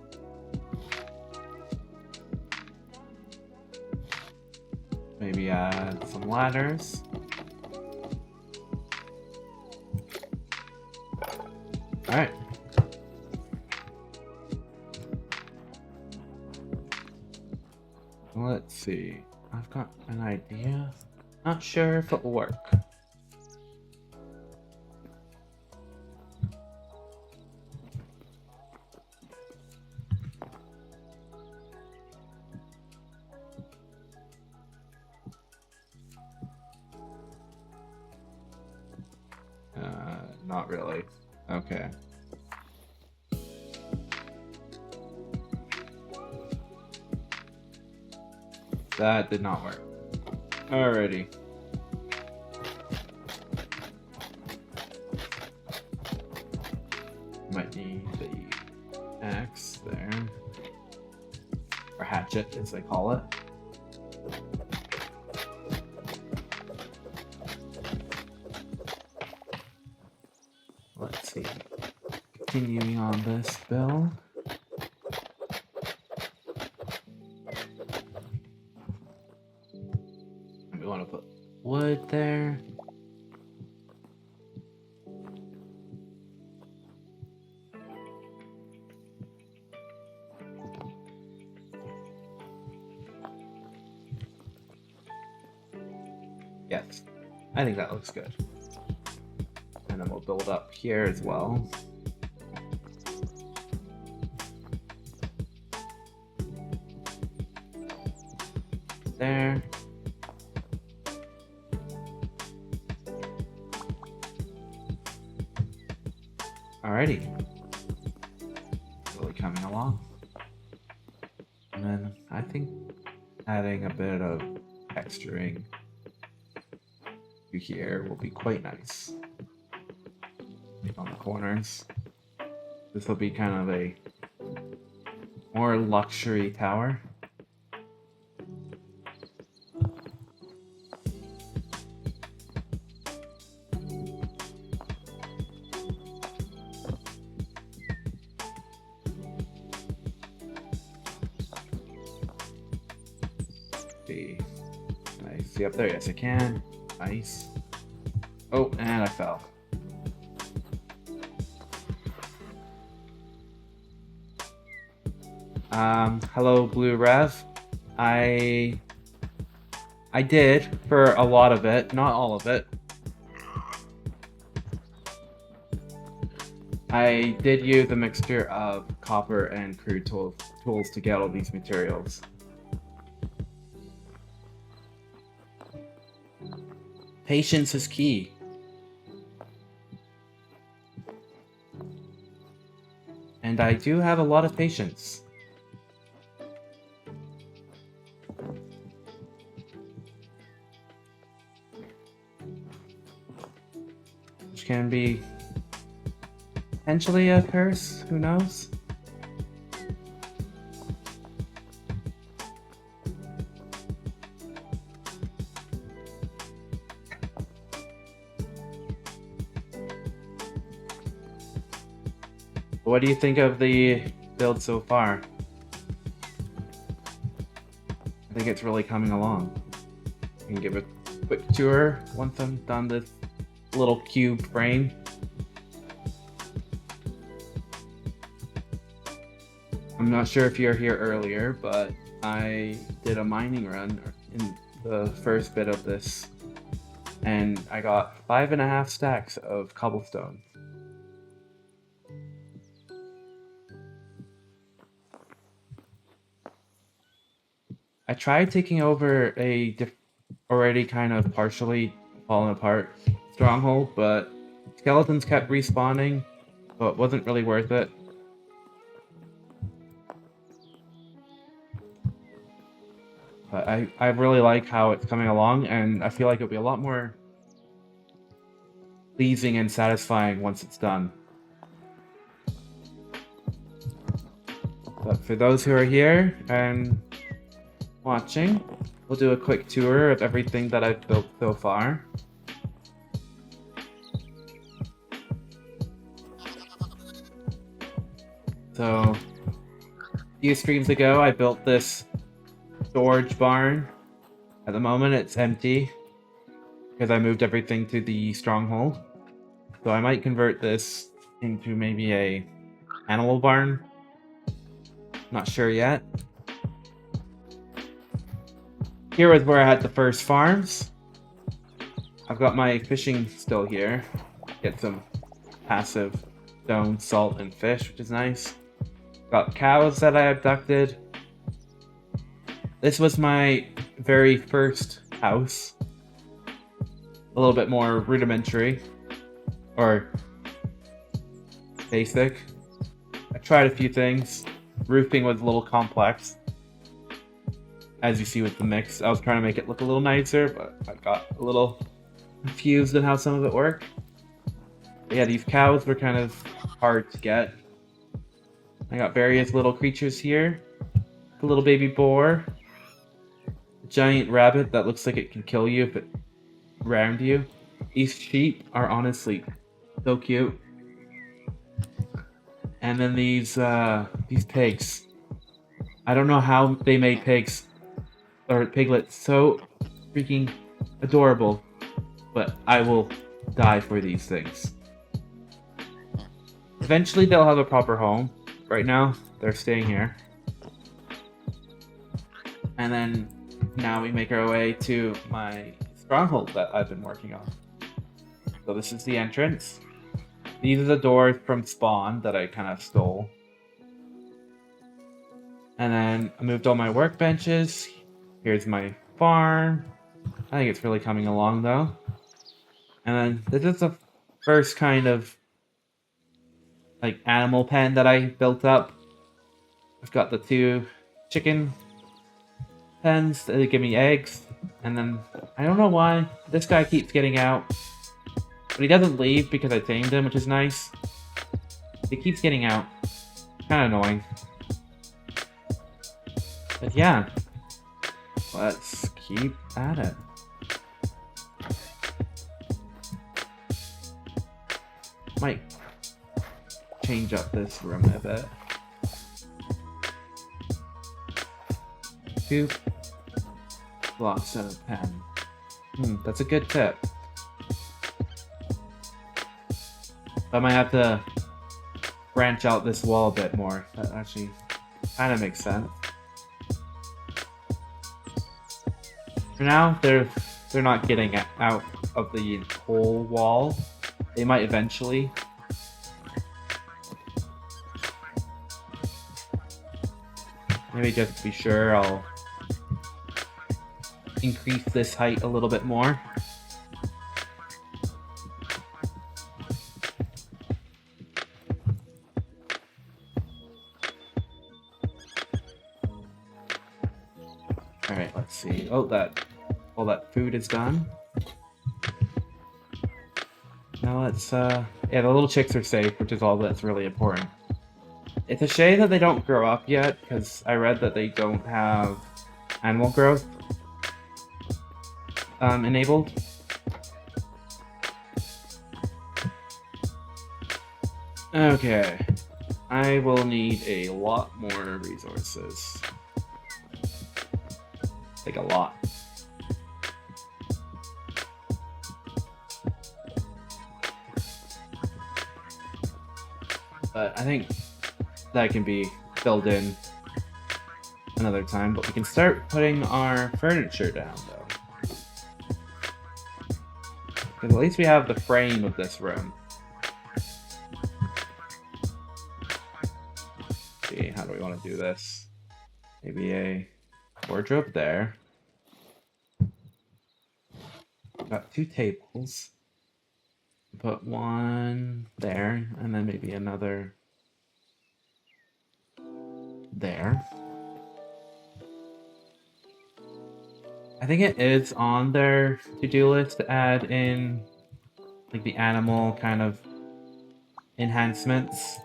Maybe add some ladders. Alright. Let's see. I've got an idea. Not sure if it will work. Not really. Okay. That did not work. Alrighty. Might need the axe there. Or hatchet, as they call it. Let's see. continuing on this build. We want to put wood there. Yes, I think that looks good. And then we'll build up here as well. There. Alrighty. Really coming along. And then I think adding a bit of texturing to here will be quite nice. Like on the corners. This will be kind of a more luxury tower. Can I see up there? Yes, I can. Nice. Oh, and I fell. Hello, Blue Rev. I did for a lot of it, not all of it. I did use a mixture of copper and crude tools to get all these materials. Patience is key. And I do have a lot of patience. Which can be potentially a curse, who knows? What do you think of the build so far? I think it's really coming along. I can give a quick tour once I'm done this little cube frame. I'm not sure if you're here earlier, but I did a mining run in the first bit of this, and I got 5.5 stacks of cobblestone. I tried taking over a already kind of partially fallen apart stronghold, but skeletons kept respawning, so it wasn't really worth it. But I really like how it's coming along, and I feel like it'll be a lot more pleasing and satisfying once it's done. But for those who are here and watching, we'll do a quick tour of everything that I've built so far. So, a few streams ago, I built this storage barn. At the moment, it's empty because I moved everything to the stronghold. So I might convert this into maybe a animal barn. Not sure yet. Here was where I had the first farms. I've got my fishing still here. Get some passive stone, salt, and fish, which is nice. Got cows that I abducted. This was my very first house. A little bit more rudimentary. Or basic. I tried a few things. Roofing was a little complex. As you see with the mix, I was trying to make it look a little nicer, but I got a little confused in how some of it worked. But yeah, these cows were kind of hard to get. I got various little creatures here. A little baby boar. A giant rabbit that looks like it can kill you if it around you. These sheep are honestly so cute. And then these pigs. I don't know how they made pigs or piglets so freaking adorable, but I will die for these things. Eventually they'll have a proper home. Right now, they're staying here. And then now we make our way to my stronghold that I've been working on. So this is the entrance. These are the doors from spawn that I kind of stole. And then I moved all my workbenches. Here's my farm. I think it's really coming along though. And then this is the first kind of like animal pen that I built up. I've got the 2 chicken pens that give me eggs. And then I don't know why this guy keeps getting out. But he doesn't leave because I tamed him, which is nice. He keeps getting out. Kind of annoying. But yeah. Let's keep at it. Might change up this room a bit. 2 blocks out of pen. That's a good tip. I might have to branch out this wall a bit more. That actually kind of makes sense. For now, they're not getting out of the whole wall. They might eventually. Maybe just to be sure, I'll increase this height a little bit more. Alright, let's see. Oh, all that food is done. Now let's, yeah, the little chicks are safe, which is all that's really important. It's a shame that they don't grow up yet, because I read that they don't have animal growth enabled. Okay, I will need a lot more resources. Like a lot. But I think that can be filled in another time, but we can start putting our furniture down though. Because at least we have the frame of this room. Let's see, how do we want to do this? Maybe a wardrobe there. Got 2 tables. Put one there, and then maybe another there. I think it is on their to-do list to add in like the animal kind of enhancements.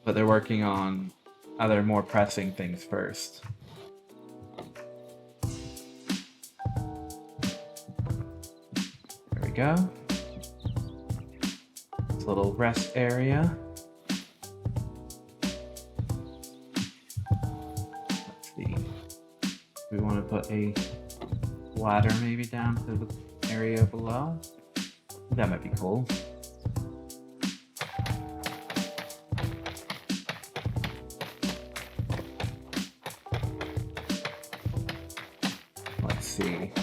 But they're working on other more pressing things first. There we go. It's a little rest area. Let's see. We want to put a ladder maybe down to the area below. That might be cool. Let's see.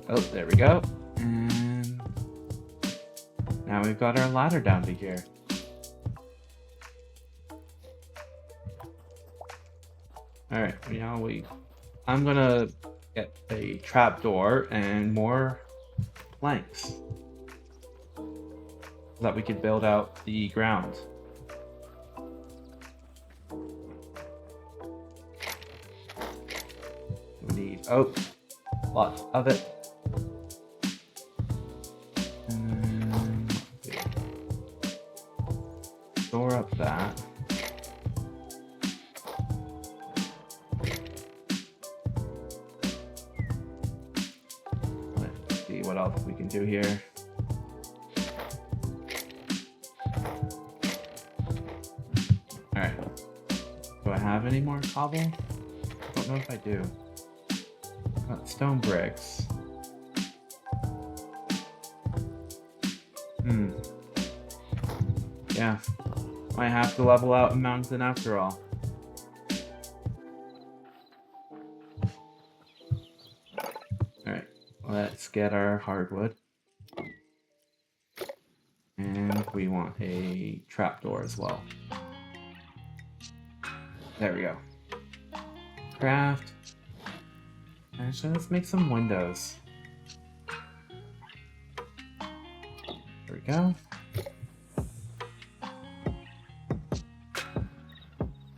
Oh, there we go. And now we've got our ladder down to here. Alright, I'm gonna get a trapdoor and more planks so that we could build out the ground. We need oak, lots of it. And then store up that. what else we can do here. Alright. Do I have any more cobble? I don't know if I do. Got stone bricks. Yeah. Might have to level out a mountain after all. Alright. Let's get our hardwood. And we want a trapdoor as well. There we go. Craft. Actually, let's make some windows. There we go.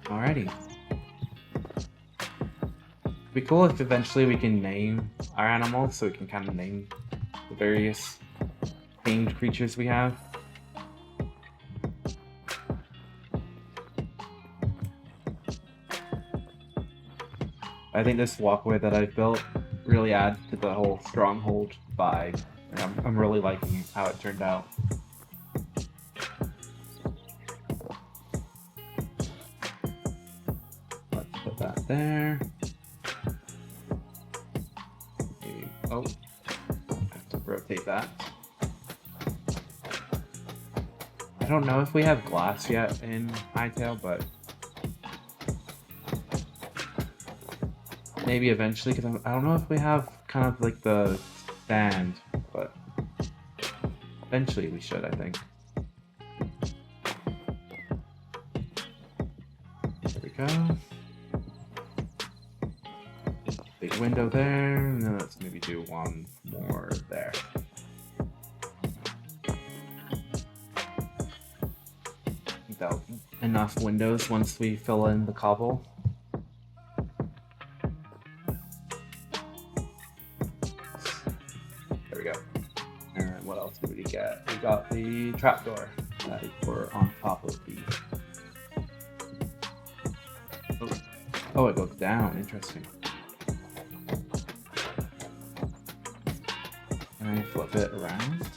Alrighty. It'd be cool if eventually we can name our animals, so we can kind of name the various themed creatures we have. I think this walkway that I've built really adds to the whole stronghold vibe. And I'm really liking how it turned out. Let's put that there. Maybe, oh, I have to rotate that. I don't know if we have glass yet in Hytale, but maybe eventually, because I don't know if we have kind of like the sand, but eventually we should, I think. There we go. Big window there, and then let's maybe do one more there. I think that'll be enough windows once we fill in the cobble. We got the trapdoor that we're on top of the... Oh, it goes down. Interesting. Can I flip it around?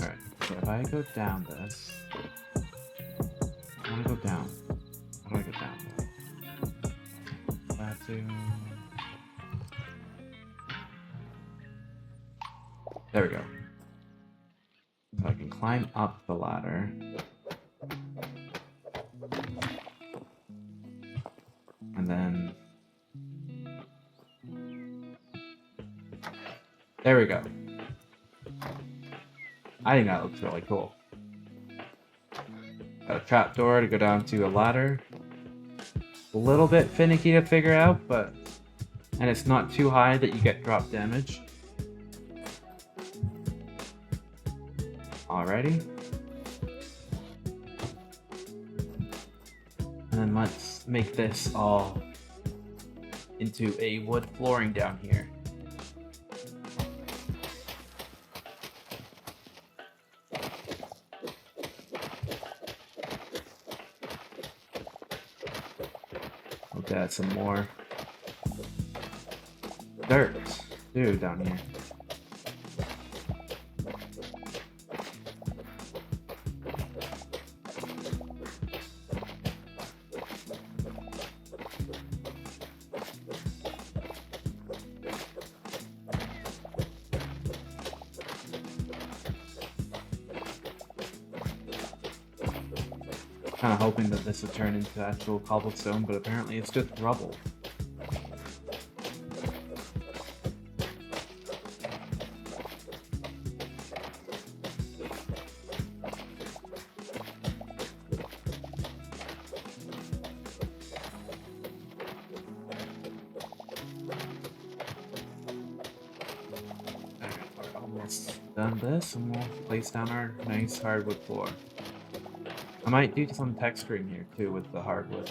Alright, so if I go down this... I want to go down. How do I go down? I have to... There we go. So I can climb up the ladder. And then... There we go. I think that looks really cool. Got a trapdoor to go down to a ladder. A little bit finicky to figure out, but... And it's not too high that you get drop damage. Alrighty. And then let's make this all into a wood flooring down here. Let's add some more dirt too down here. Kind of hoping that this would turn into actual cobblestone, but apparently it's just rubble. Alright, we're almost done this, and we'll place down our nice hardwood floor. I might do some texturing here too with the hardwood,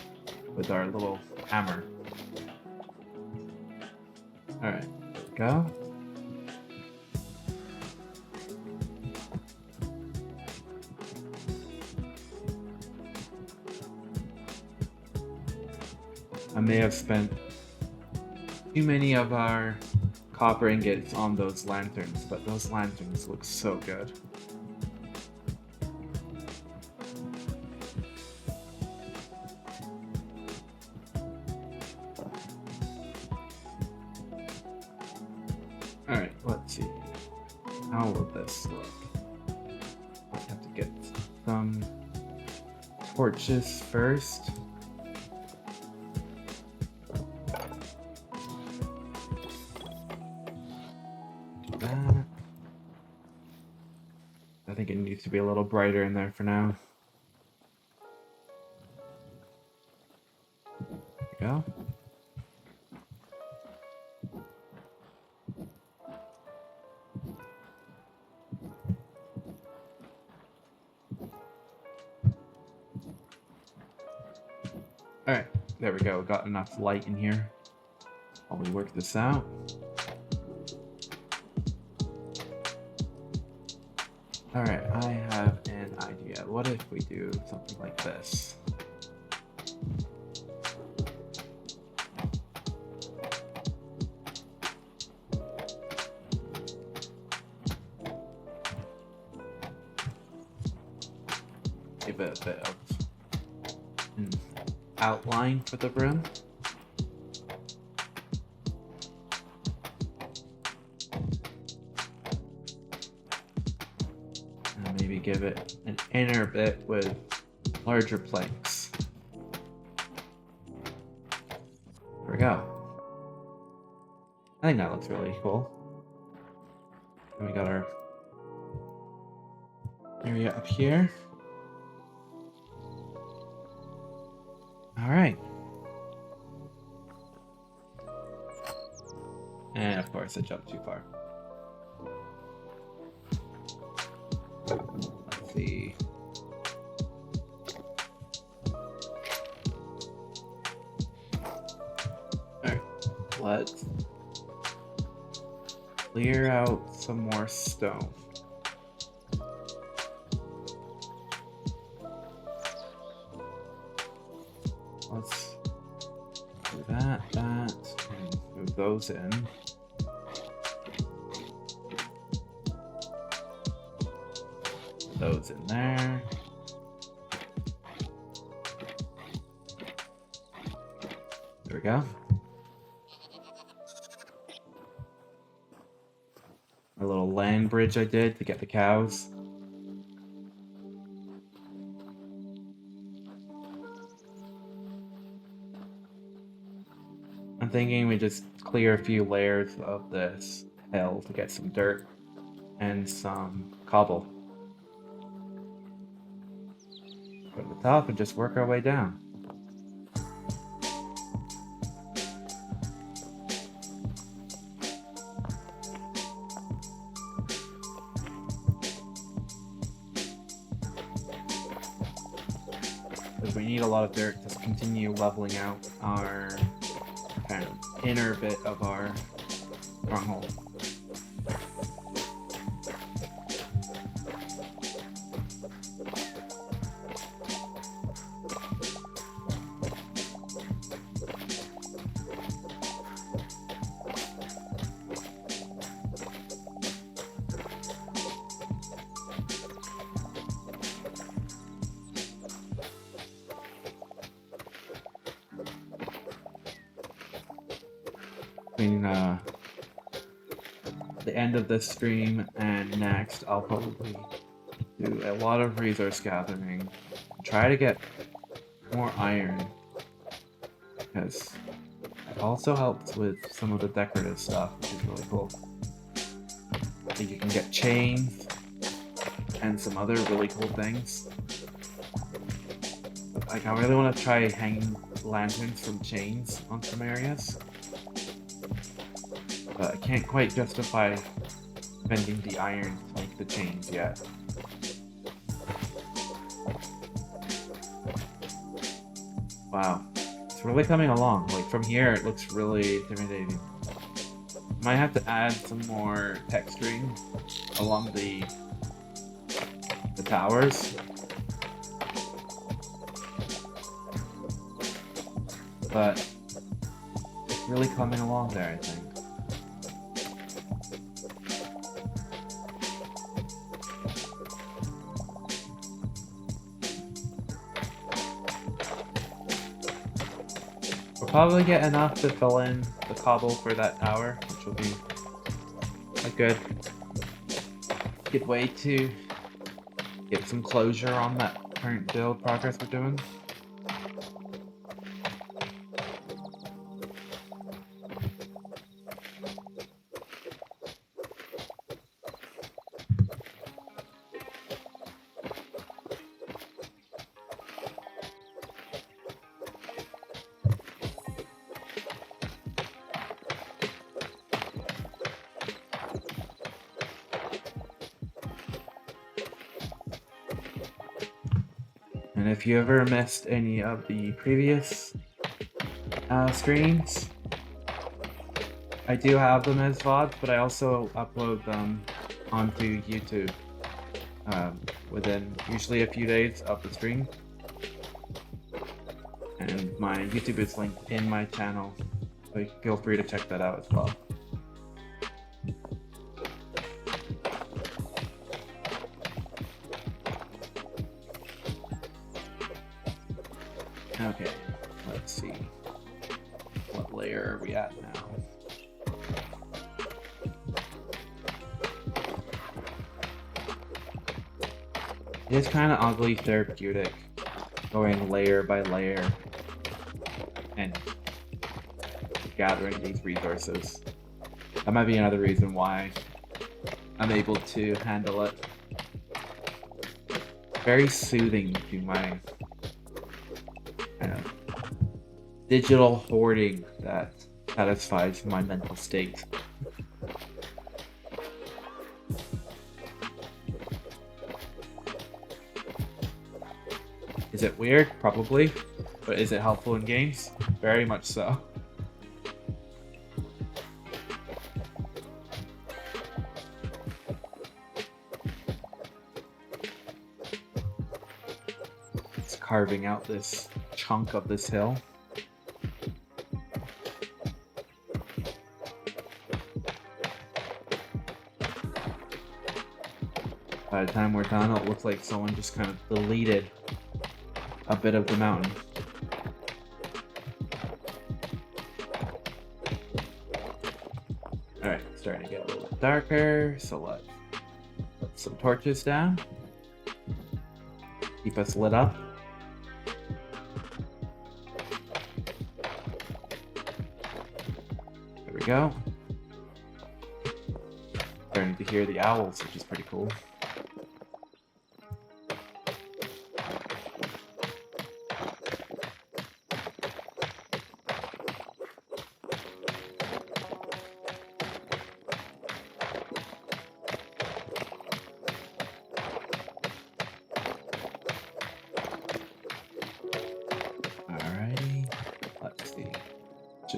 with our little hammer. Alright, there we go. I may have spent too many of our copper ingots on those lanterns, but those lanterns look so good. Alright, let's see. How will this look? I have to get some torches first. That. I think it needs to be a little brighter in there for now. There we go. Alright, there we go. Got enough light in here while we work this out. Alright, I have an idea. What if we do something like this? Give it a bit of an outline for the room. And maybe give it an inner bit with larger planks. There we go. I think that looks really cool. And we got our area up here. Alright. And of course I jumped too far. Let's see. Alright, let's clear out some more stone. Let's do that, and move those in. Those in there. There we go. A little land bridge I did to get the cows. I'm thinking we just clear a few layers of this hill to get some dirt and some cobble. Go to the top and just work our way down. Because we need a lot of dirt to continue leveling out our kind of inner bit of our stronghold. Between the end of this stream and next, I'll probably do a lot of resource gathering, try to get more iron, because it also helps with some of the decorative stuff, which is really cool. I think you can get chains and some other really cool things. Like, I really want to try hanging lanterns from chains on some areas. But I can't quite justify spending the iron to make the chains yet. Wow, it's really coming along. Like, from here it looks really intimidating. Might have to add some more texturing along the towers. But really coming along there, I think. We'll probably get enough to fill in the cobble for that tower, which will be a good way to get some closure on that current build progress we're doing. And if you ever missed any of the previous streams, I do have them as VODs, but I also upload them onto YouTube within usually a few days of the stream. And my YouTube is linked in my channel, so feel free to check that out as well. Okay, let's see. What layer are we at now? It is kind of oddly therapeutic going layer by layer and gathering these resources. That might be another reason why I'm able to handle it. Very soothing to my digital hoarding that satisfies my mental state. Is it weird? Probably. But is it helpful in games? Very much so. It's carving out this chunk of this hill. By the time we're done, it looks like someone just kind of deleted a bit of the mountain. Alright, starting to get a little bit darker, so let's put some torches down. Keep us lit up. There we go. Starting to hear the owls, which is pretty cool.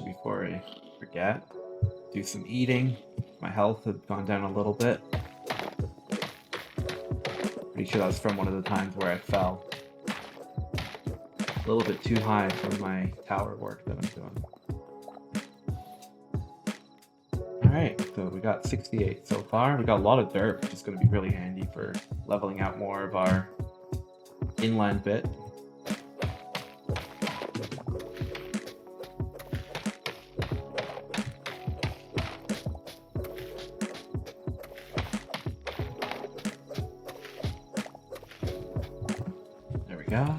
Before I forget, do some eating. My health had gone down a little bit. Pretty sure that's from one of the times where I fell. A little bit too high from my tower work that I'm doing. Alright, so we got 68 so far. We got a lot of dirt, which is going to be really handy for leveling out more of our inland bit. Go.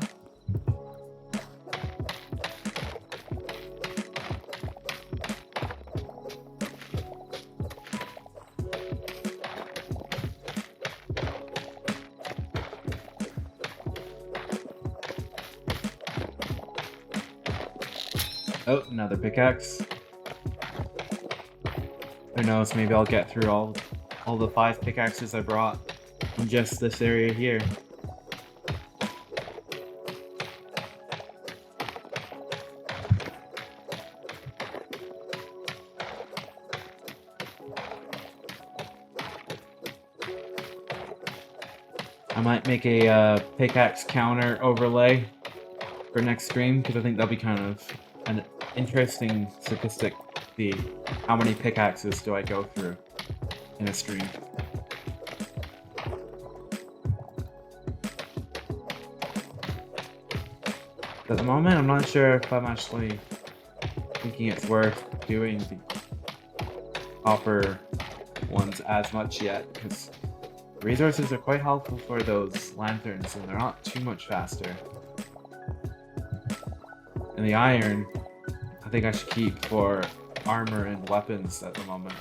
Oh, another pickaxe. Who knows, maybe I'll get through all the 5 pickaxes I brought in just this area here. I might make a pickaxe counter overlay for next stream, because I think that'll be kind of interesting statistic to see how many pickaxes do I go through in a stream. At the moment, I'm not sure if I'm actually thinking it's worth doing the copper ones as much yet, because the resources are quite helpful for those lanterns and they're not too much faster. And the iron, I think I should keep for armor and weapons at the moment.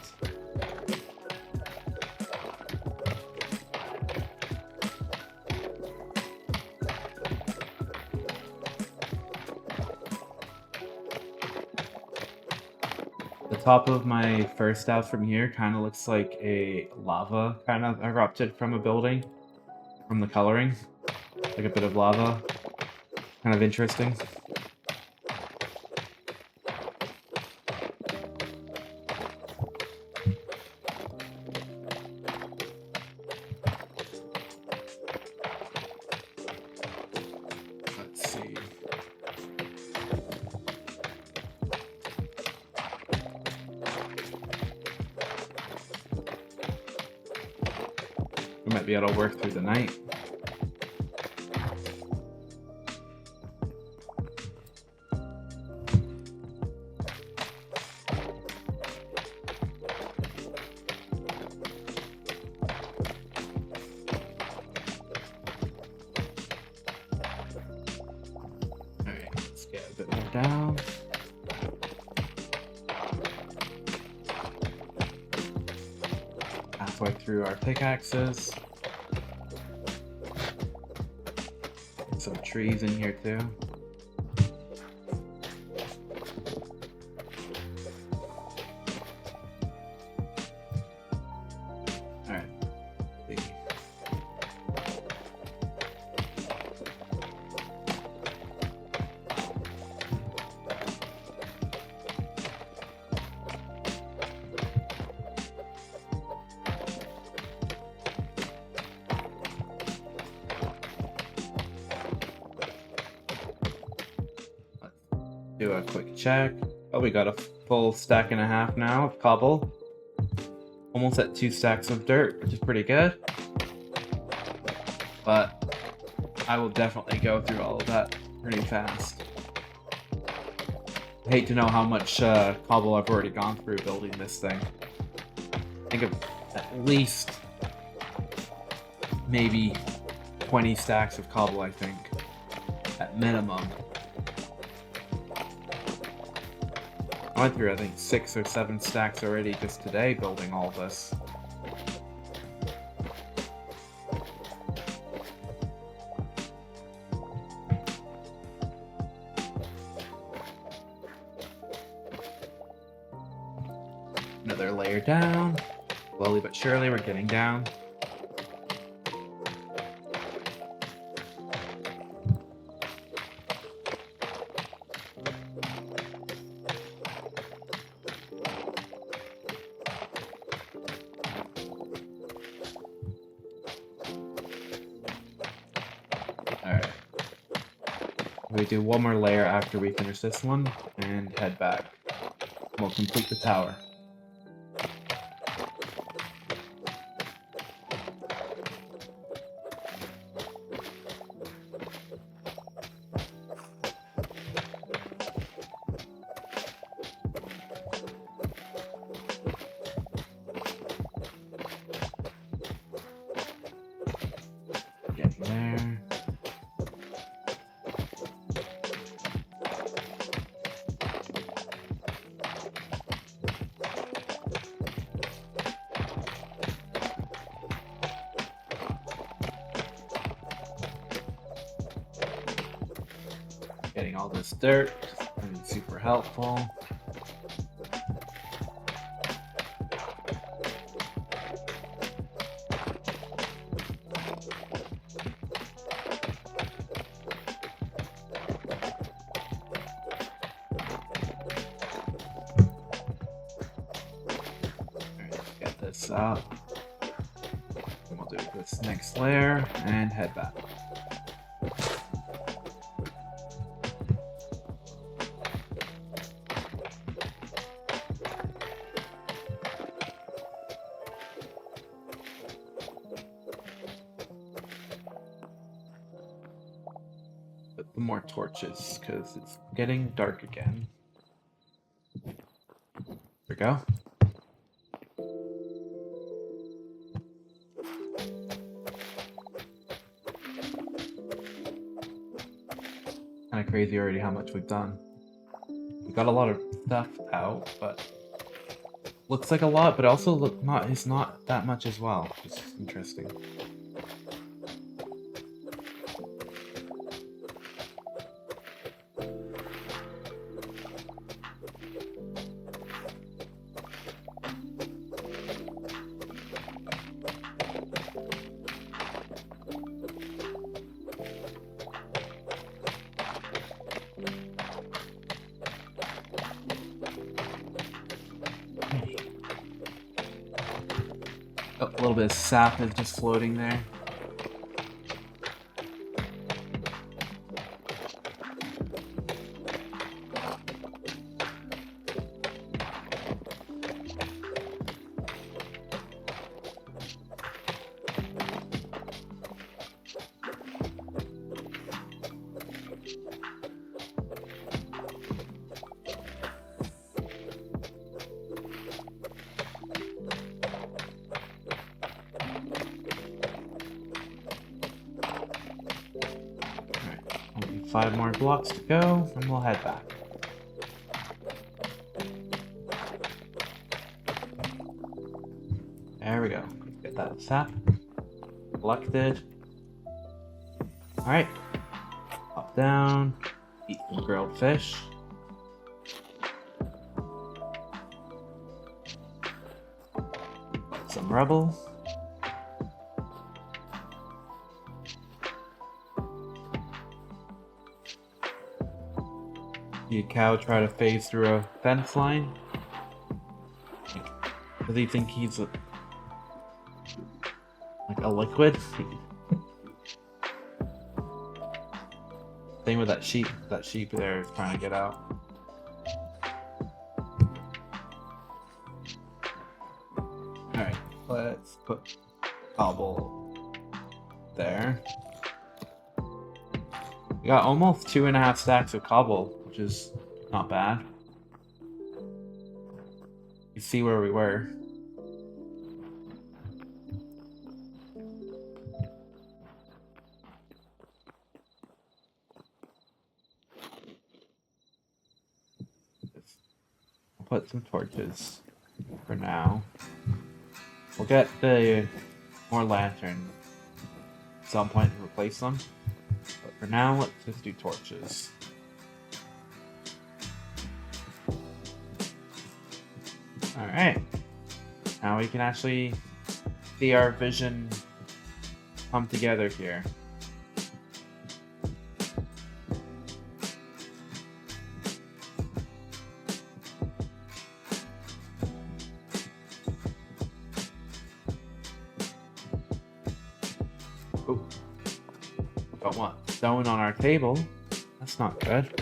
The top of my first house from here kind of looks like a lava kind of erupted from a building, from the coloring, like a bit of lava. Kind of interesting. Let's see. We might be able to work through the night. Alright, let's get a bit more down. Halfway through our pickaxes. Some trees in here too. Alright. Do a quick check. Oh, we got a full stack and a half now of cobble. Almost at 2 stacks of dirt, which is pretty good. But I will definitely go through all of that pretty fast. I hate to know how much cobble I've already gone through building this thing. I think of at least maybe 20 stacks of cobble, I think, at minimum. I went through, I think, 6 or 7 stacks already just today building all this. Another layer down. Slowly but surely we're getting down. Alright. We do one more layer after we finish this one and head back. We'll complete the tower. Getting there. Getting all this dirt, and super helpful. Alright, get this up. And we'll do this next layer and head back. put some more torches because it's getting dark again. There we go. Kind of crazy already how much we've done. We got a lot of stuff out, but looks like a lot, but also it's not that much as well, which is interesting. A little bit of sap is just floating there. Only 5 more blocks to go, and we'll head back. There we go. Get that sap collected. Alright. Hop down. Eat some grilled fish. Some rubble. See a cow try to phase through a fence line. Does he think he's like a liquid? Same with that sheep. That sheep there is trying to get out. Alright, let's put cobble there. We got almost 2.5 stacks of cobble, which is not bad. You see where we were. I'll put some torches for now. We'll get the more lantern at some point to replace them. But for now, let's just do torches. Alright. Now we can actually see our vision come together here. Oh. Don't want stone on our table. That's not good.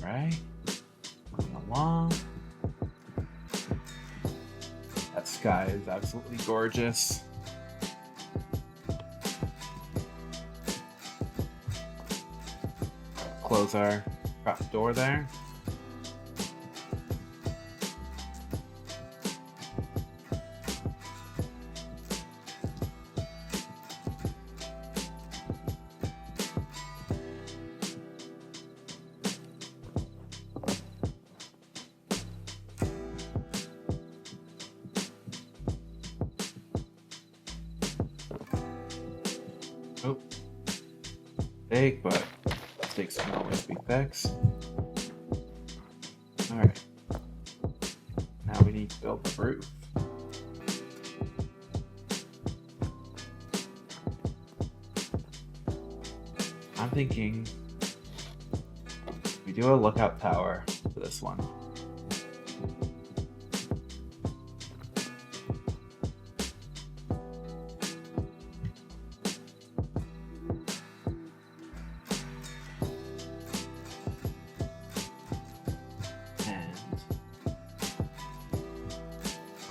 Right? Moving along. That sky is absolutely gorgeous. Close our trap door there. Oh, big, but mistakes can always be fixed. Alright. Now we need to build the roof. I'm thinking we do a lookout tower for this one.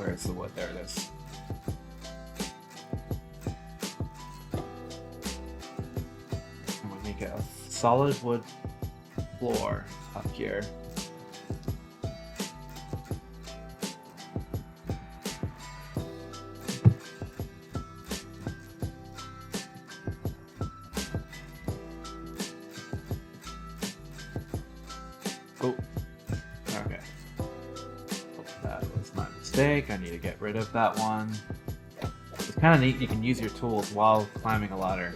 Where's the wood? There it is. I'm gonna make it a solid wood floor up here. Oh, okay. That was my mistake. I need to get rid of that one. It's kind of neat. You can use your tools while climbing a ladder.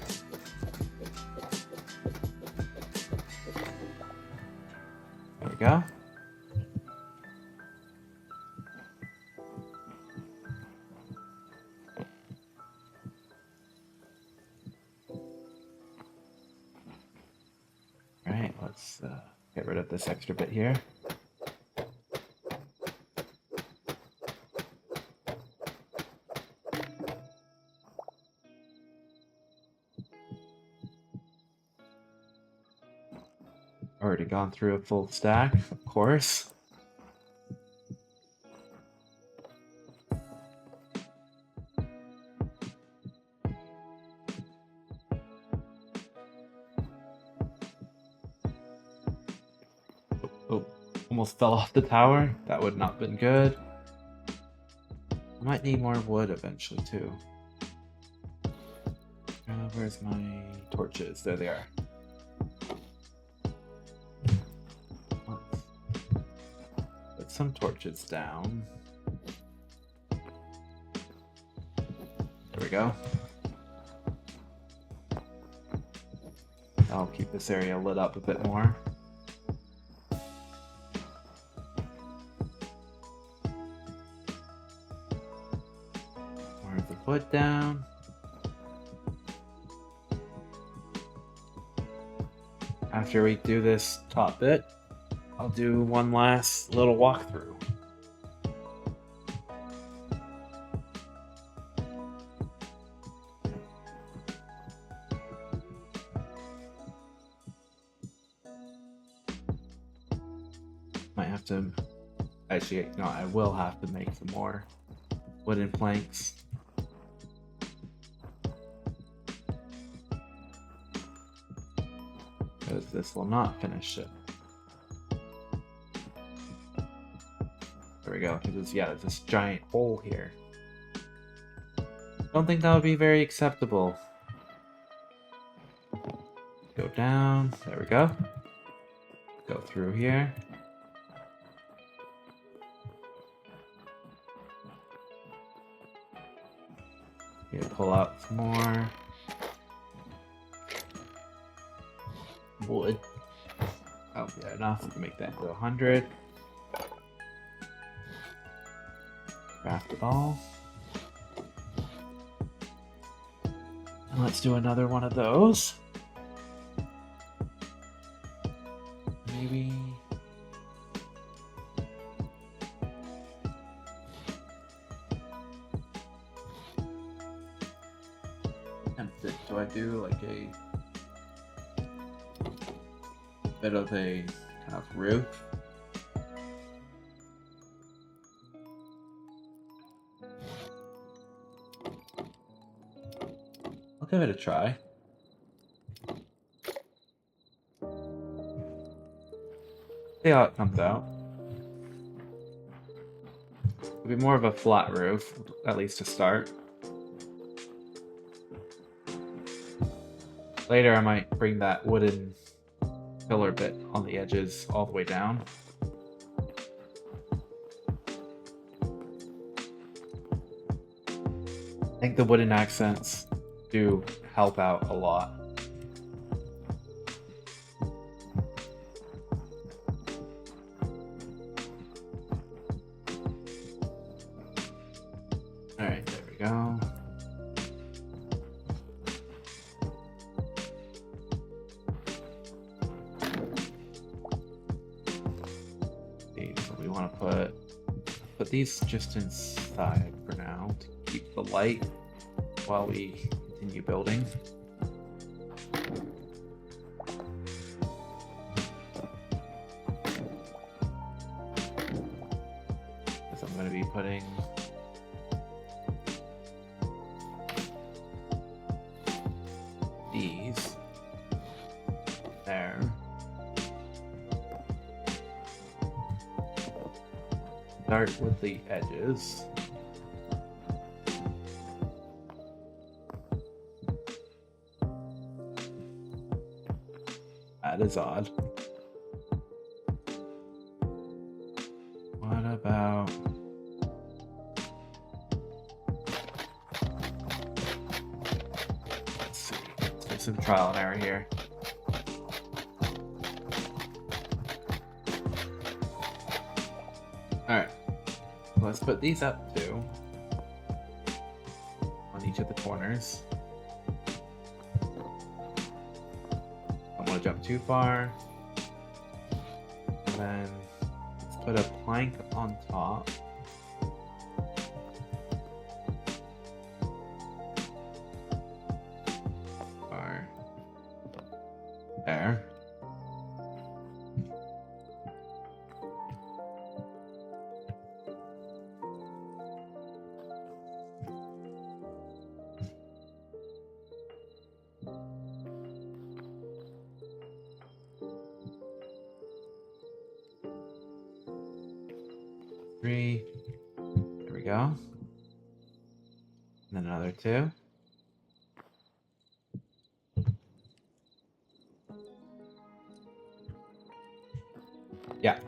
There we go. Alright, let's get rid of this extra bit here. Already gone through a full stack, of course. Oh, almost fell off the tower. That would not have been good. I might need more wood eventually too. Where's my torches? There they are. Put some torches down. There we go. I'll keep this area lit up a bit more. More of the wood down. After we do this top bit, I'll do one last little walkthrough. Might have to, actually, no, I will have to make some more wooden planks. Because this will not finish it. There we go, because there's this giant hole here. Don't think that would be very acceptable. Go down, there we go. Go through here. Yeah, pull out some more wood. Oh, yeah, enough to make that to 100. Craft it all. And let's do another one of those. Maybe. Do I do like a bit of a kind of roof? I'll give it a try. See how it comes out. It'll be more of a flat roof, at least to start. Later I might bring that wooden pillar bit on the edges all the way down. I think the wooden accents do help out a lot. Alright, there we go. So we want to put these just inside for now to keep the light while we continue building. Because I'm going to be putting start with the edges. That is odd. What about... Let's see. Let's do some trial and error here. Alright. Let's put these up too. On each of the corners. Don't want to jump too far. And then let's put a plank on top. Or there. Three. There we go. And then another two. Yeah.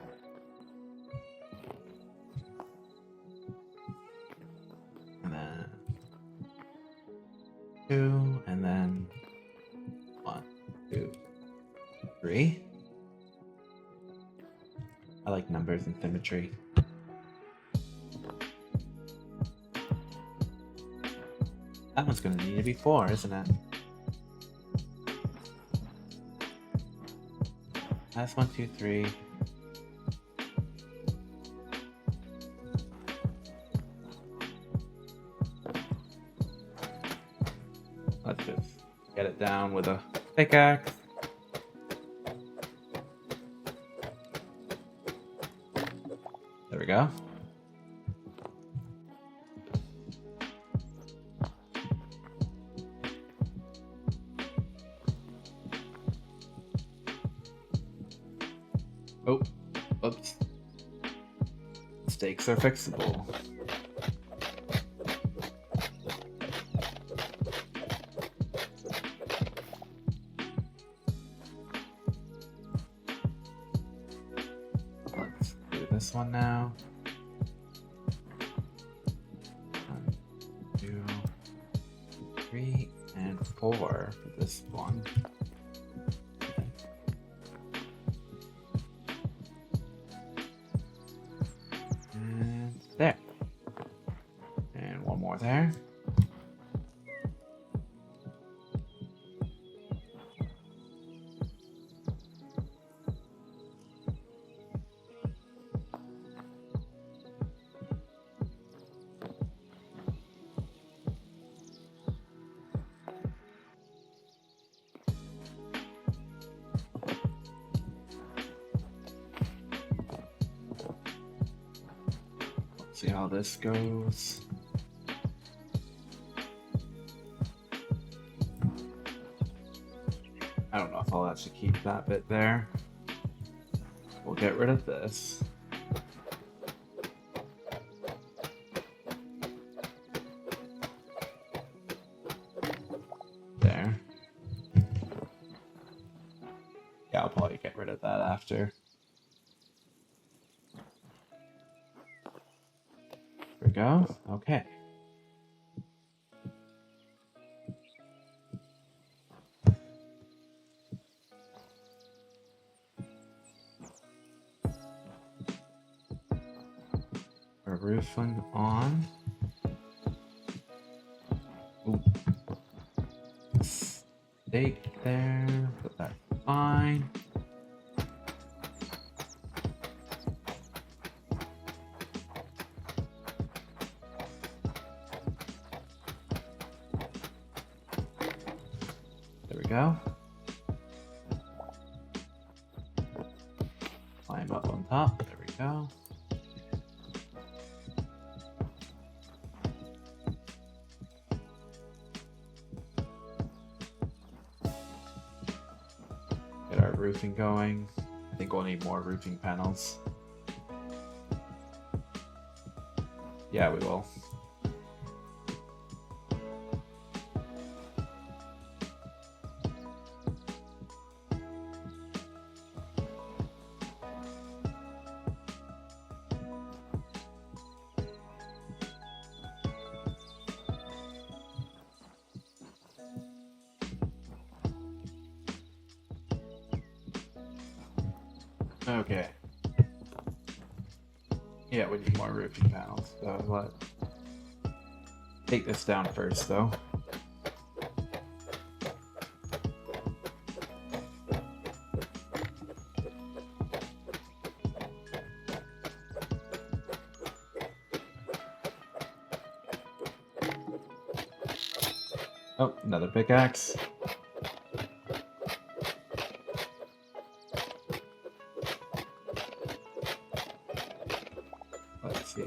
And then two, and then 1, 2, 3. I like numbers and symmetry. That one's gonna need to be 4, isn't it? That's 1, 2, 3. Let's just get it down with a pickaxe. There we go. Oh, oops. Stakes are fixable. Let's do this one now. 1, 2, 3, and 4 for this one. There. And one more there. See how this goes. I don't know if I'll actually keep that bit there. We'll get rid of this. There. Yeah, I'll probably get rid of that after. There we go. Okay. Our roofing on. Ooh. Stake there, but that's fine. There we go. Climb up on top. There we go. Get our roofing going. I think we'll need more roofing panels. Yeah, we will. Okay. Yeah, we need more roofing panels. So let's take this down first, though. Oh, another pickaxe. Let's see.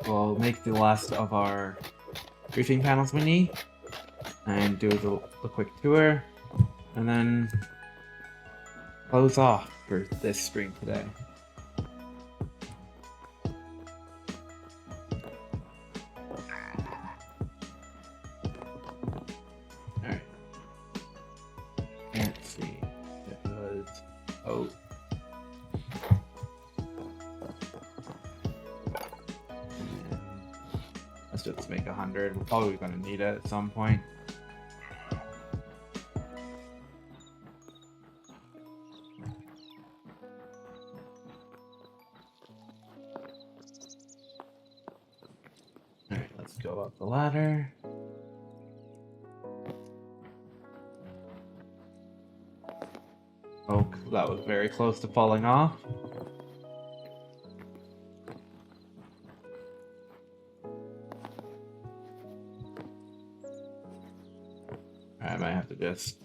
We'll make the last of our roofing panels we need and do the quick tour and then close off for this stream today. Alright. Let's see. It was... Oh. Let's just make 100. We're probably going to need it at some point. Alright, let's go up the ladder. Oh, that was very close to falling off. I might have to just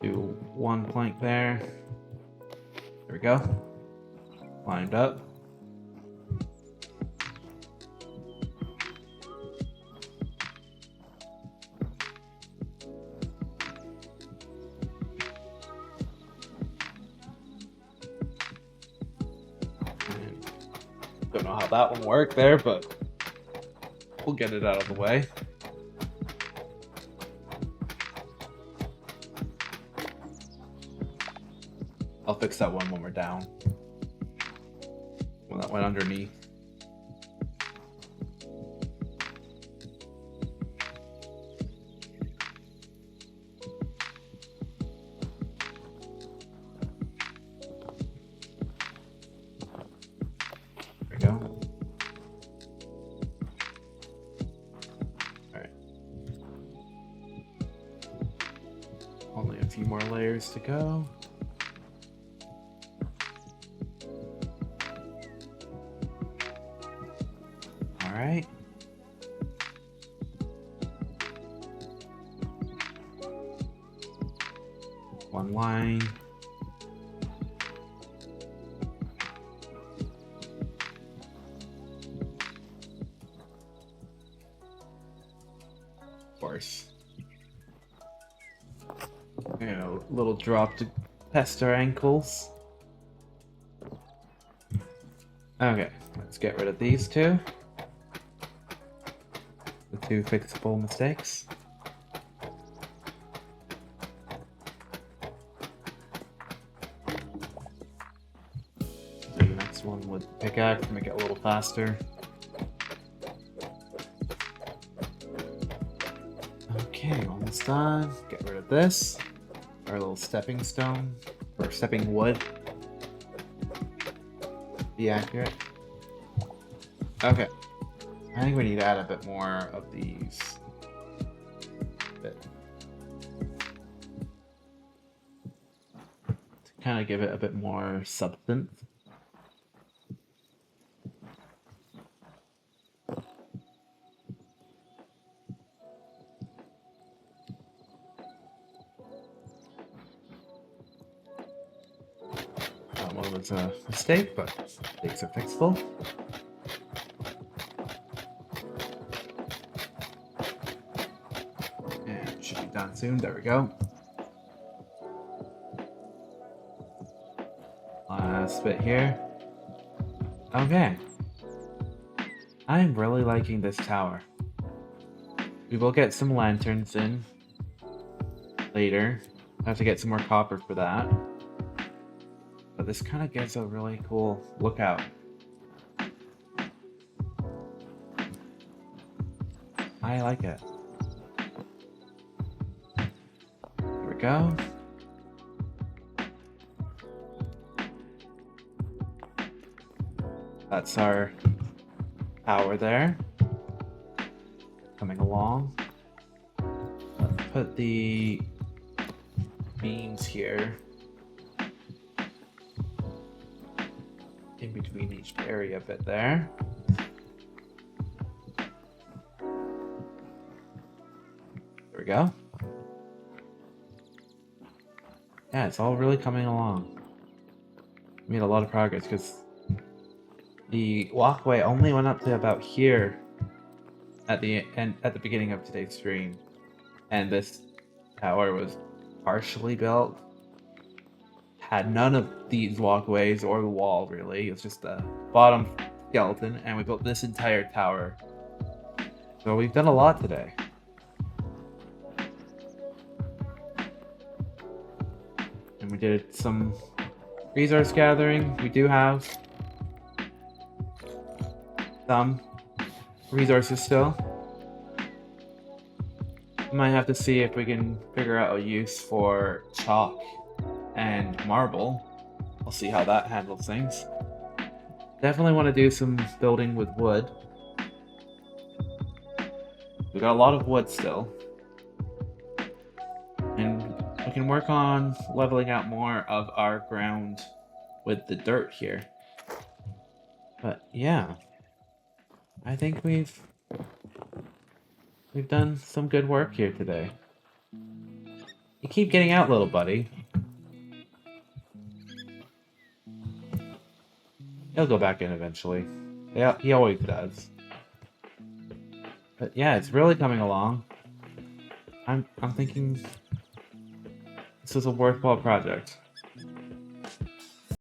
do one plank there. There we go. Lined up. Don't know how that one worked there, but we'll get it out of the way. I'll fix that one when we're down. When that went underneath. There we go. Alright. Only a few more layers to go. Alright. One line. Of course. You know, little drop to test our ankles. Okay, let's get rid of these two. The two fixable mistakes. Do the next one with the pickaxe to make it a little faster. Okay, almost done. Get rid of this. Our little stepping stone, or stepping wood. Be accurate. Okay. I think we need to add a bit more of these. To kind of give it a bit more substance. That one was a mistake, but mistakes are fixable. Done soon. There we go. Last bit here. Okay. I'm really liking this tower. We will get some lanterns in later. I have to get some more copper for that. But this kind of gives a really cool lookout. I like it. Here we go. That's our tower there. Coming along. Let's put the beams here in between each area bit there. There we go. Yeah, it's all really coming along. We made a lot of progress because the walkway only went up to about here at the beginning of today's stream, and this tower was partially built. Had none of these walkways or the wall really. It was just the bottom skeleton, and we built this entire tower. So we've done a lot today. And we did some resource gathering. We do have some resources still. We might have to see if we can figure out a use for chalk and marble. We'll see how that handles things. Definitely want to do some building with wood. We got a lot of wood still. And we can work on leveling out more of our ground with the dirt here. But yeah, I think we've done some good work here today. You keep getting out, little buddy. He'll go back in eventually. Yeah, he always does. But yeah, it's really coming along. I'm thinking this is a worthwhile project.